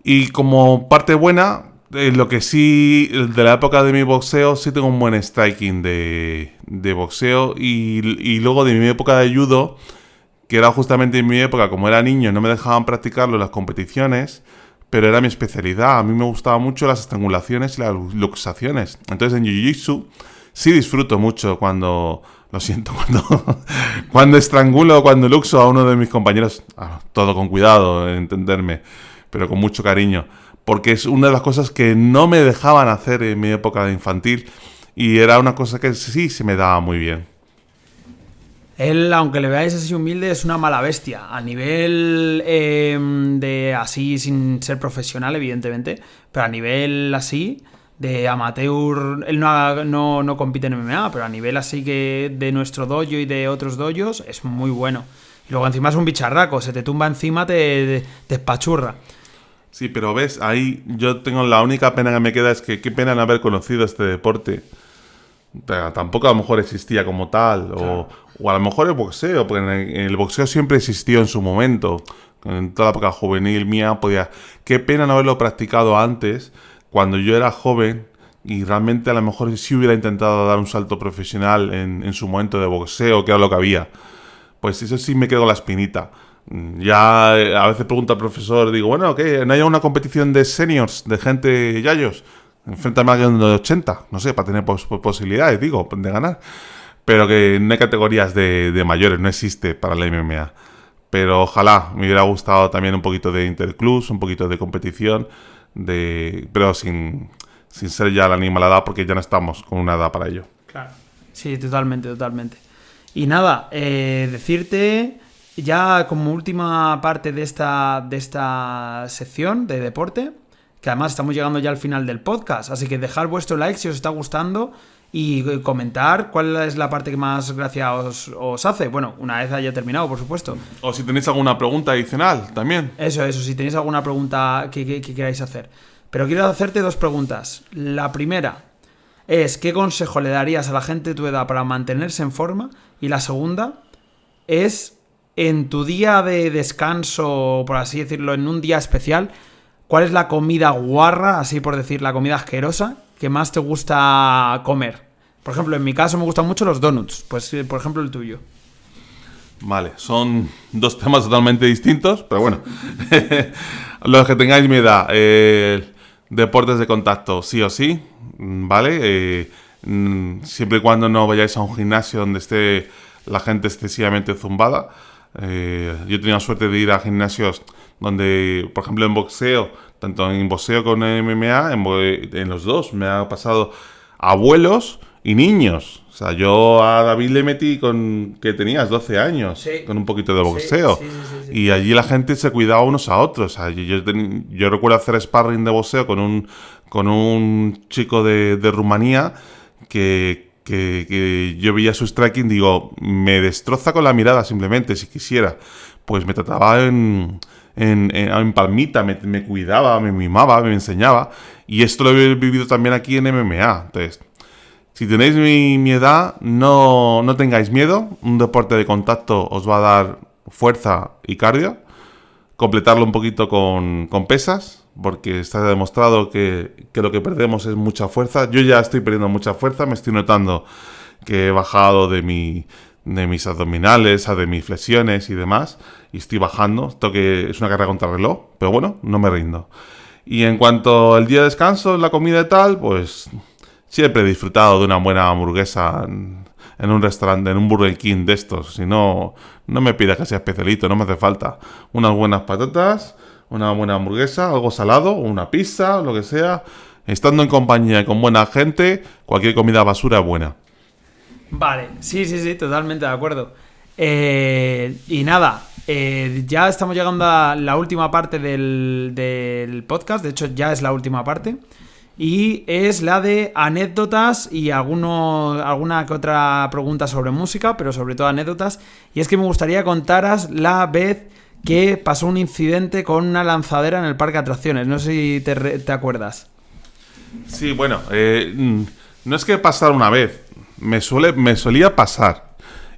Speaker 2: Y como parte buena, lo que sí, de la época de mi boxeo, sí tengo un buen striking de boxeo. Y luego de mi época de judo, que era justamente en mi época, como era niño, no me dejaban practicarlo en las competiciones, pero era mi especialidad. A mí me gustaban mucho las estrangulaciones y las luxaciones. Entonces en Jiu-Jitsu sí disfruto mucho cuando estrangulo o cuando luxo a uno de mis compañeros. Todo con cuidado, entenderme, pero con mucho cariño. Porque es una de las cosas que no me dejaban hacer en mi época de infantil. Y era una cosa que sí se me daba muy bien.
Speaker 1: Él, aunque le veáis así humilde, es una mala bestia. A nivel de así, sin ser profesional, evidentemente, pero a nivel así, de amateur, él no compite en MMA, pero a nivel así que de nuestro dojo y de otros dojos, es muy bueno. Y luego encima es un bicharraco, se te tumba encima, te espachurra.
Speaker 2: Sí, pero ves, ahí yo tengo la única pena que me queda es que qué pena no haber conocido este deporte. Pero tampoco a lo mejor existía como tal, claro. o a lo mejor el boxeo, porque en el boxeo siempre existió en su momento. En toda la época juvenil mía podía... Qué pena no haberlo practicado antes, cuando yo era joven, y realmente a lo mejor sí hubiera intentado dar un salto profesional en su momento de boxeo, que era lo que había. Pues eso sí me quedó la espinita. Ya a veces pregunta al profesor, digo, bueno, ¿qué? ¿No hay una competición de seniors, de gente yayos? Enfréntame a alguien de 80, no sé, para tener posibilidades, digo, de ganar. Pero que no hay categorías de mayores, no existe para la MMA. Pero ojalá, me hubiera gustado también un poquito de interclubs, un poquito de competición, pero sin ser ya la animalada, porque ya no estamos con una edad para ello.
Speaker 1: Claro, sí, totalmente. Y nada, decirte, ya como última parte de esta sección de deporte, que además estamos llegando ya al final del podcast, así que dejad vuestro like si os está gustando y comentar cuál es la parte que más gracia os hace. Bueno, una vez haya terminado, por supuesto.
Speaker 2: O si tenéis alguna pregunta adicional también.
Speaker 1: Eso, si tenéis alguna pregunta que queráis hacer. Pero quiero hacerte 2 preguntas. La primera es, ¿qué consejo le darías a la gente de tu edad para mantenerse en forma? Y la segunda es, en tu día de descanso, por así decirlo, en un día especial, ¿cuál es la comida guarra, así por decir, la comida asquerosa, que más te gusta comer? Por ejemplo, en mi caso me gustan mucho los donuts. Pues, por ejemplo, el tuyo.
Speaker 2: Vale, son 2 temas totalmente distintos, pero bueno. Los que tengáis mi edad, deportes de contacto, sí o sí, ¿vale? Siempre y cuando no vayáis a un gimnasio donde esté la gente excesivamente zumbada. Yo he tenido la suerte de ir a gimnasios donde, por ejemplo, en boxeo, tanto en boxeo como en MMA, en los dos, me ha pasado abuelos y niños. O sea, yo a David le metí con que tenías 12 años, sí, con un poquito de boxeo. Sí. Y allí la gente se cuidaba unos a otros. O sea, yo recuerdo hacer sparring de boxeo con un chico de Rumanía que yo veía su striking, digo, me destroza con la mirada simplemente, si quisiera. Pues me trataba en palmita, me cuidaba, me mimaba, me enseñaba. Y esto lo he vivido también aquí en MMA. Entonces, si tenéis mi edad, no tengáis miedo. Un deporte de contacto os va a dar fuerza y cardio. Completarlo un poquito con pesas, porque está demostrado que lo que perdemos es mucha fuerza. Yo ya estoy perdiendo mucha fuerza, me estoy notando que he bajado de mis abdominales, de mis flexiones y demás, y estoy bajando. Esto que es una carrera contra reloj, pero bueno, no me rindo. Y en cuanto al día de descanso, la comida y tal, pues siempre he disfrutado de una buena hamburguesa en un restaurante, en un Burger King de estos. Si no me pida que sea especialito, no me hace falta. Unas buenas patatas, una buena hamburguesa, algo salado, una pizza, lo que sea. Estando en compañía y con buena gente, cualquier comida basura es buena.
Speaker 1: Vale, sí, totalmente de acuerdo. Y nada, ya estamos llegando a la última parte del podcast. De hecho, ya es la última parte. Y es la de anécdotas y alguna que otra pregunta sobre música, pero sobre todo anécdotas. Y es que me gustaría contaros la vez que pasó un incidente con una lanzadera en el parque de atracciones. No sé si te acuerdas.
Speaker 2: Sí, bueno, no es que pasara una vez, me solía pasar.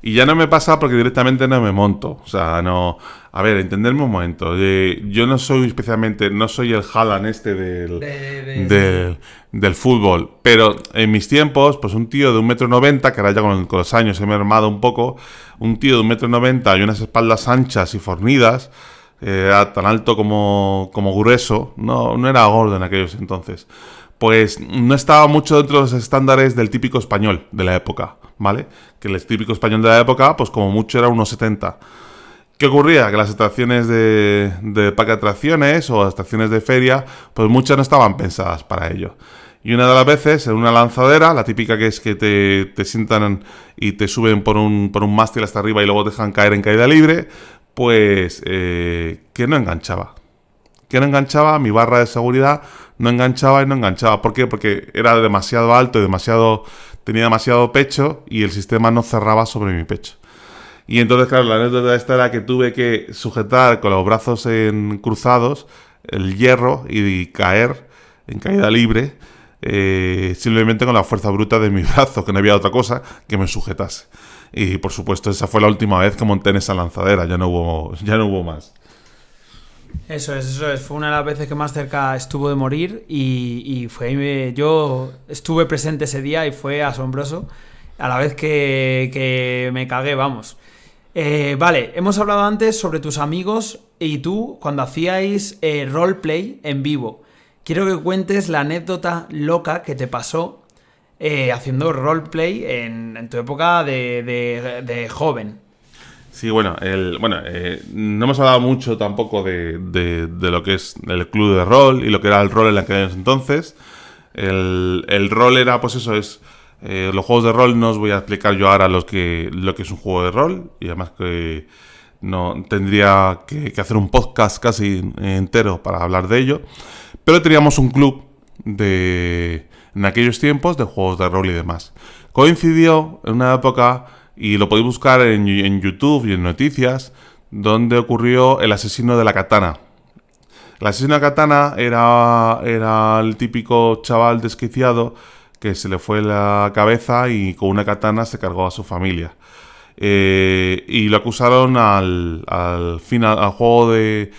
Speaker 2: Y ya no me pasa porque directamente no me monto. O sea, no... A ver, entenderme un momento. Yo no soy especialmente... No soy el Haaland del fútbol. Pero en mis tiempos, pues un tío de 1,90 m, que ahora ya con los años se me ha armado un poco, un tío de 1,90 m y unas espaldas anchas y fornidas, era tan alto como grueso. No era gordo en aquellos entonces. Pues no estaba mucho dentro de los estándares del típico español de la época, ¿vale? Que el típico español de la época, pues como mucho era 1,70 m. ¿Qué ocurría? Que las atracciones de parque de atracciones o estaciones de feria, pues muchas no estaban pensadas para ello. Y una de las veces, en una lanzadera, la típica que es que te sientan y te suben por un mástil hasta arriba y luego te dejan caer en caída libre, pues que no enganchaba. Mi barra de seguridad no enganchaba. ¿Por qué? Porque era demasiado alto y tenía demasiado pecho y el sistema no cerraba sobre mi pecho. Y entonces, claro, la anécdota esta era que tuve que sujetar con los brazos cruzados el hierro y caer en caída libre simplemente con la fuerza bruta de mi brazo, que no había otra cosa que me sujetase. Y por supuesto esa fue la última vez que monté en esa lanzadera, ya no hubo más.
Speaker 1: Eso es. Fue una de las veces que más cerca estuvo de morir y yo estuve presente ese día y fue asombroso. A la vez que me cagué, vamos. Vale, hemos hablado antes sobre tus amigos y tú cuando hacíais roleplay en vivo. Quiero que cuentes la anécdota loca que te pasó haciendo roleplay en tu época de joven.
Speaker 2: Sí, bueno, no hemos hablado mucho tampoco de lo que es el club de rol y lo que era el rol en aquellos entonces. El rol era, pues eso, los juegos de rol. No os voy a explicar yo ahora lo que es un juego de rol, y además que no tendría que hacer un podcast casi entero para hablar de ello. Pero teníamos un club en aquellos tiempos de juegos de rol y demás. Coincidió en una época, y lo podéis buscar en YouTube y en noticias, donde ocurrió el asesino de la katana. El asesino de la katana era el típico chaval desquiciado que se le fue la cabeza y con una katana se cargó a su familia. Y lo acusaron al juego de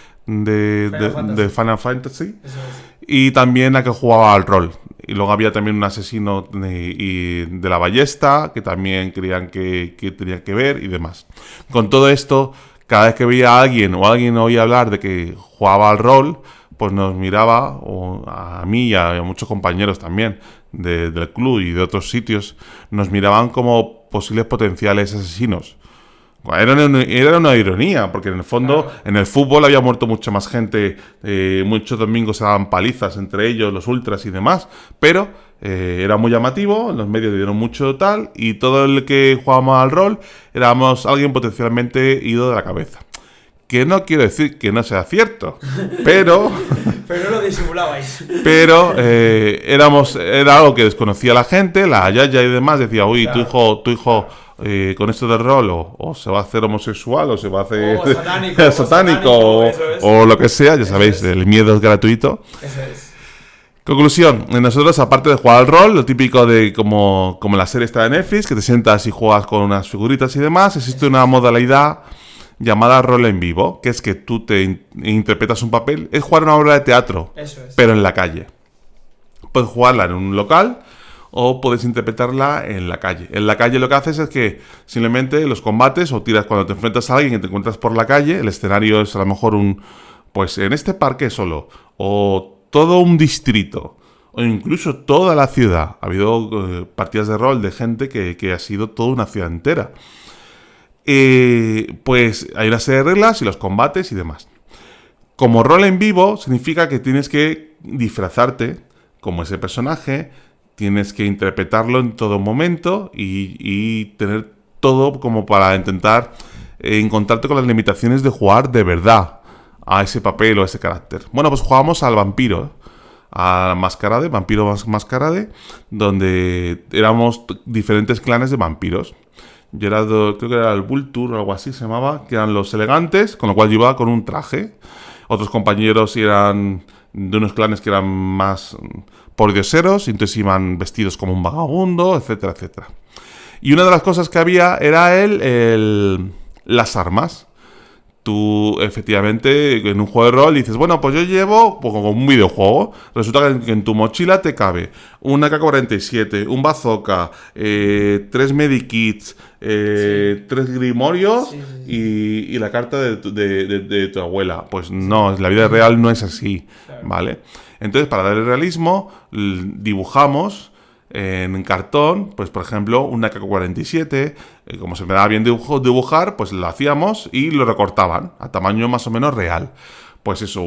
Speaker 2: Final Fantasy. Y también a que jugaba al rol. Y luego había también un asesino de la ballesta, que también creían que tenía que ver y demás. Con todo esto, cada vez que veía a alguien o alguien oía hablar de que jugaba al rol, pues nos miraba, o a mí y a muchos compañeros también del club y de otros sitios, nos miraban como posibles potenciales asesinos. Era una ironía, porque en el fondo, claro, en el fútbol había muerto mucha más gente, muchos domingos se daban palizas entre ellos, los ultras y demás, pero era muy llamativo, los medios dieron mucho tal, y todo el que jugábamos al rol éramos alguien potencialmente ido de la cabeza. Que no quiero decir que no sea cierto, pero...
Speaker 1: pero lo disimulabais.
Speaker 2: Pero era algo que desconocía la gente, la yaya y demás, decía, uy, claro, tu hijo con esto del rol o se va a hacer homosexual o se va a hacer satánico o lo que sea, ya sabéis, el miedo es gratuito.
Speaker 1: Eso es.
Speaker 2: Conclusión, nosotros, aparte de jugar al rol, lo típico de como la serie está de Netflix, que te sientas y juegas con unas figuritas y demás, existe una modalidad llamada rol en vivo, que es que tú te interpretas un papel. Es jugar una obra de teatro, pero en la calle. Puedes jugarla en un local o puedes interpretarla en la calle. En la calle lo que haces es que simplemente los combates o tiras cuando te enfrentas a alguien que te encuentras por la calle. El escenario es a lo mejor pues en este parque solo, o todo un distrito, o incluso toda la ciudad. Ha habido partidas de rol de gente que ha sido toda una ciudad entera. Pues hay una serie de reglas y los combates y demás. Como rol en vivo significa que tienes que disfrazarte como ese personaje, tienes que interpretarlo en todo momento y tener todo como para intentar encontrarte con las limitaciones de jugar de verdad a ese papel o a ese carácter. Bueno, pues jugamos al vampiro, a Mascarade, Vampiro Mascarade, donde éramos diferentes clanes de vampiros. Creo que era el Vulture o algo así se llamaba, que eran los elegantes, con lo cual yo iba con un traje. Otros compañeros eran de unos clanes que eran más pordioseros, y entonces iban vestidos como un vagabundo, etcétera, etcétera. Y una de las cosas que había era las armas. Tú, efectivamente, en un juego de rol dices, bueno, pues yo llevo pues, como un videojuego. Resulta que en tu mochila te cabe una AK-47, un bazooka, 3 medikits, 3 grimorios y la carta de tu abuela. Pues no, la vida real no es así, ¿vale? Entonces, para darle realismo, dibujamos en cartón, pues por ejemplo, una AK-47, como se me daba bien dibujar, pues lo hacíamos y lo recortaban a tamaño más o menos real. Pues eso,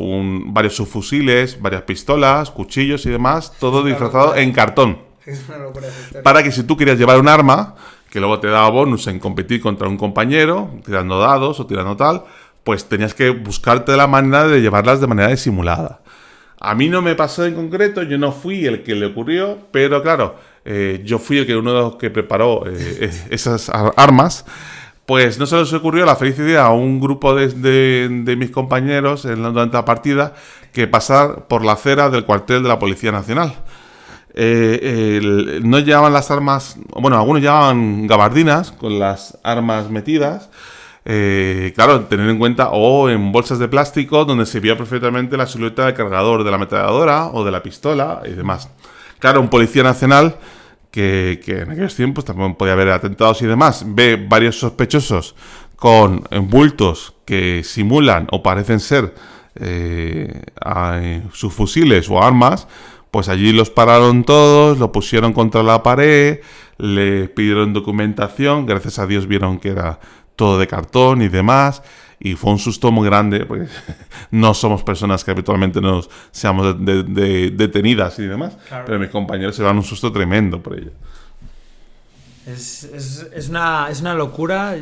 Speaker 2: varios subfusiles, varias pistolas, cuchillos y demás, todo disfrazado en cartón.
Speaker 1: Es una locura.
Speaker 2: Para que si tú querías llevar un arma, que luego te daba bonus en competir contra un compañero, tirando dados o tirando tal, pues tenías que buscarte la manera de llevarlas de manera disimulada. A mí no me pasó en concreto, yo no fui el que le ocurrió, pero claro, yo fui uno de los que preparó esas armas. Pues no se les ocurrió la feliz idea a un grupo de mis compañeros durante la partida que pasar por la acera del cuartel de la Policía Nacional. No llevaban las armas, bueno, algunos llevaban gabardinas con las armas metidas. Claro, tener en cuenta en bolsas de plástico donde se veía perfectamente la silueta del cargador de la ametralladora o de la pistola y demás. Claro, un policía nacional que en aquellos tiempos también podía haber atentados y demás, ve varios sospechosos con bultos que simulan o parecen ser sus fusiles o armas, pues allí los pararon todos, lo pusieron contra la pared, le pidieron documentación, gracias a Dios vieron que era todo de cartón y demás, y fue un susto muy grande, porque no somos personas que habitualmente nos seamos detenidas y demás, claro. Pero mis compañeros se dan un susto tremendo por ello.
Speaker 1: Es una locura.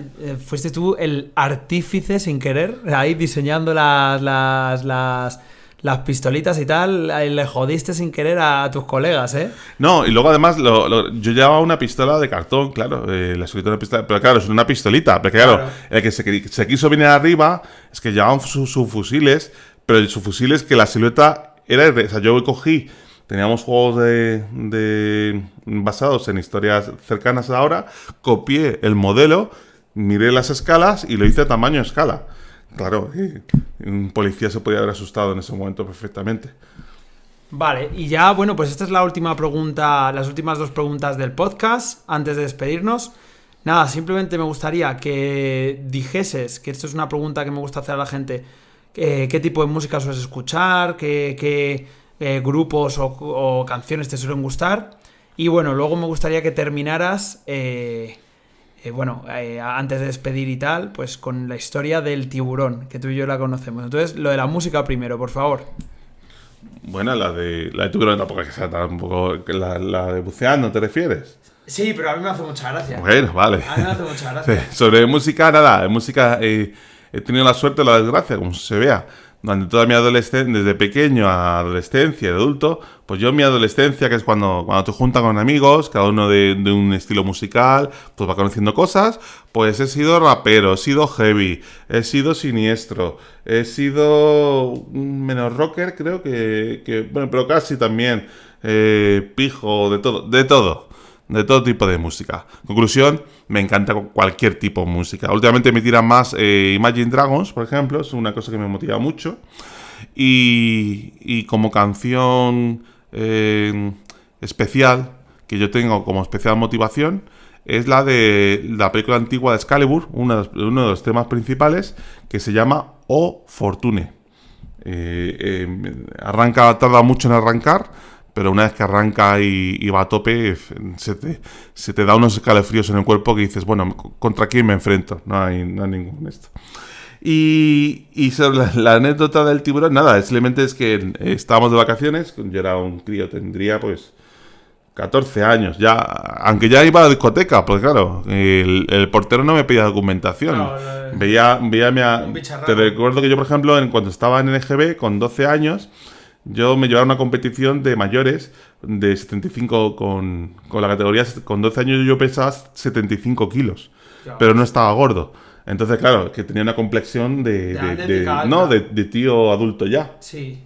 Speaker 1: Fuiste tú el artífice sin querer, ahí diseñando las pistolitas y tal, le jodiste sin querer a tus colegas, ¿eh?
Speaker 2: No, y luego además yo llevaba una pistola de cartón, claro, la solita una pistola, pero claro, es una pistolita, pero claro, el que se quiso venir arriba es que llevaban sus fusiles, pero sus fusiles que la silueta era, o sea, yo cogí, teníamos juegos basados en historias cercanas a ahora, copié el modelo, miré las escalas y lo hice a tamaño escala. Claro, un policía se podía haber asustado en ese momento perfectamente.
Speaker 1: Vale, y ya, bueno, pues esta es la última pregunta, las últimas 2 preguntas del podcast, antes de despedirnos. Nada, simplemente me gustaría que dijeses, que esto es una pregunta que me gusta hacer a la gente, qué tipo de música sueles escuchar, qué grupos o canciones te suelen gustar. Y bueno, luego me gustaría que terminaras... antes de despedir y tal, pues con la historia del tiburón, que tú y yo la conocemos. Entonces, lo de la música primero, por favor.
Speaker 2: Bueno, la de tiburón tampoco es que sea tampoco... La de buceando, ¿te refieres?
Speaker 1: Sí, pero a mí me hace mucha gracia.
Speaker 2: Bueno, vale.
Speaker 1: A mí me hace mucha gracia.
Speaker 2: Sí, sobre música, nada. Música, he tenido la suerte o la desgracia, como se vea. Durante toda mi adolescencia, desde pequeño a adolescencia y adulto, pues yo en mi adolescencia, que es cuando te juntas con amigos, cada uno de un estilo musical, pues va conociendo cosas, pues he sido rapero, he sido heavy, he sido siniestro, he sido menos rocker, creo que bueno, pero casi también, pijo, de todo tipo de música. Conclusión, me encanta cualquier tipo de música. Últimamente me tiran más Imagine Dragons, por ejemplo, es una cosa que me motiva mucho. Y como canción especial, que yo tengo como especial motivación, es la de la película antigua de Excalibur, uno de los temas principales, que se llama O Fortune. Tarda mucho en arrancar, pero una vez que arranca y va a tope, se te da unos escalofríos en el cuerpo que dices, bueno, ¿contra quién me enfrento? No hay ningún esto. Y sobre la anécdota del tiburón, nada, simplemente es que estábamos de vacaciones, yo era un crío, tendría pues 14 años, ya, aunque ya iba a la discoteca, pues claro, el portero no me pedía documentación. No, te recuerdo que yo, por ejemplo, cuando estaba en NGB, con 12 años, yo me llevaba a una competición de mayores de 75 con la categoría, con 12 años yo pesaba 75 kilos. pero no estaba gordo. Entonces, claro, que tenía una complexión de tío adulto ya.
Speaker 1: Sí.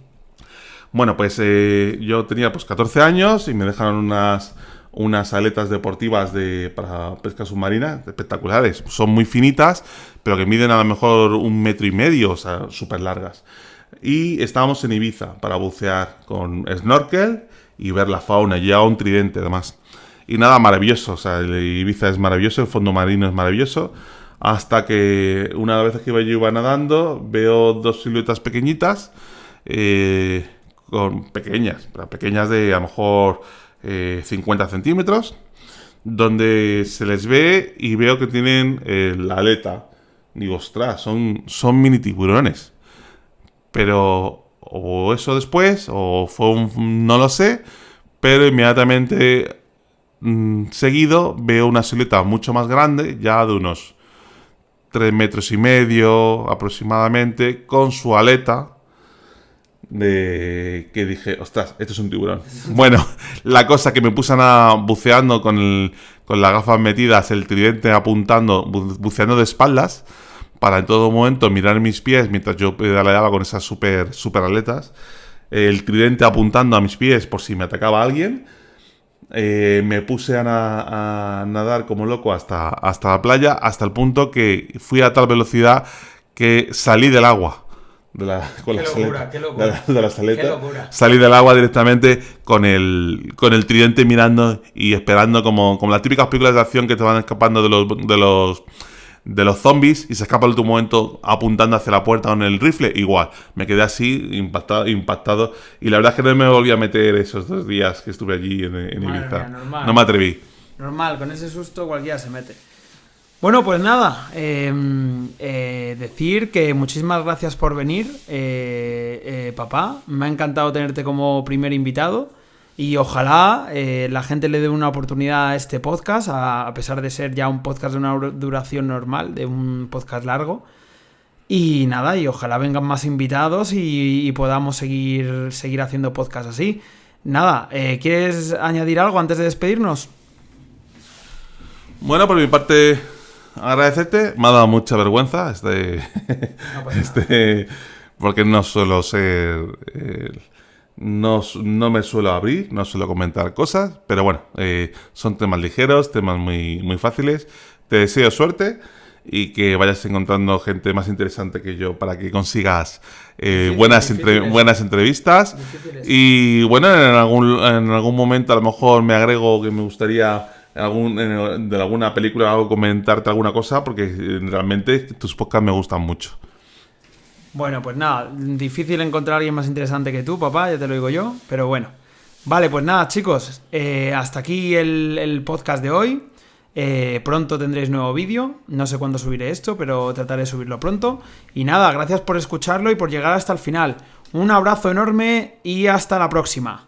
Speaker 2: Bueno, pues yo tenía pues 14 años y me dejaron unas aletas deportivas para pesca submarina espectaculares. Son muy finitas, pero que miden a lo mejor 1,5 metros, o sea, súper largas. Y estábamos en Ibiza para bucear con snorkel y ver la fauna. Llevaba un tridente además. Y nada, maravilloso. O sea, Ibiza es maravilloso, el fondo marino es maravilloso. Hasta que una vez que yo iba nadando, veo 2 siluetas pequeñitas, pequeñas de a lo mejor 50 centímetros, donde se les ve y veo que tienen la aleta. Digo, ostras, son mini tiburones. Pero o eso después, o fue no lo sé, pero inmediatamente seguido veo una silueta mucho más grande, ya de unos 3,5 metros aproximadamente, con su aleta, que dije, ostras, esto es un tiburón. Bueno, la cosa que me puse buceando con las gafas metidas, el tridente apuntando, buceando de espaldas, para en todo momento mirar mis pies mientras yo pedaleaba con esas super aletas, el tridente apuntando a mis pies por si me atacaba alguien. Me puse a nadar como loco hasta la playa, hasta el punto que fui a tal velocidad que salí del agua. De las aletas. Salí del agua directamente con el tridente mirando y esperando como las típicas películas de acción que te van escapando de los zombies y se escapa al último momento apuntando hacia la puerta con el rifle. Igual, me quedé así impactado y la verdad es que no me volví a meter esos 2 días que estuve allí en Ibiza. No me atreví.
Speaker 1: Normal, con ese susto cualquiera se mete. Bueno, pues nada, decir que muchísimas gracias por venir, papá. Me ha encantado tenerte como primer invitado y ojalá la gente le dé una oportunidad a este podcast, a pesar de ser ya un podcast de una duración normal, de un podcast largo. Y nada, y ojalá vengan más invitados y podamos seguir haciendo podcast así. Nada, ¿quieres añadir algo antes de despedirnos?
Speaker 2: Bueno, por mi parte, agradecerte. Me ha dado mucha vergüenza porque no suelo ser... No me suelo abrir, no suelo comentar cosas, pero bueno, son temas ligeros, temas muy, muy fáciles. Te deseo suerte y que vayas encontrando gente más interesante que yo para que consigas buenas entrevistas. Difíciles. Y bueno, en algún momento a lo mejor me agrego que me gustaría de alguna película algo comentarte alguna cosa, porque realmente tus podcasts me gustan mucho.
Speaker 1: Bueno, pues nada, difícil encontrar a alguien más interesante que tú, papá, ya te lo digo yo, pero bueno. Vale, pues nada, chicos, hasta aquí el podcast de hoy. Pronto tendréis nuevo vídeo, no sé cuándo subiré esto, pero trataré de subirlo pronto. Y nada, gracias por escucharlo y por llegar hasta el final. Un abrazo enorme y hasta la próxima.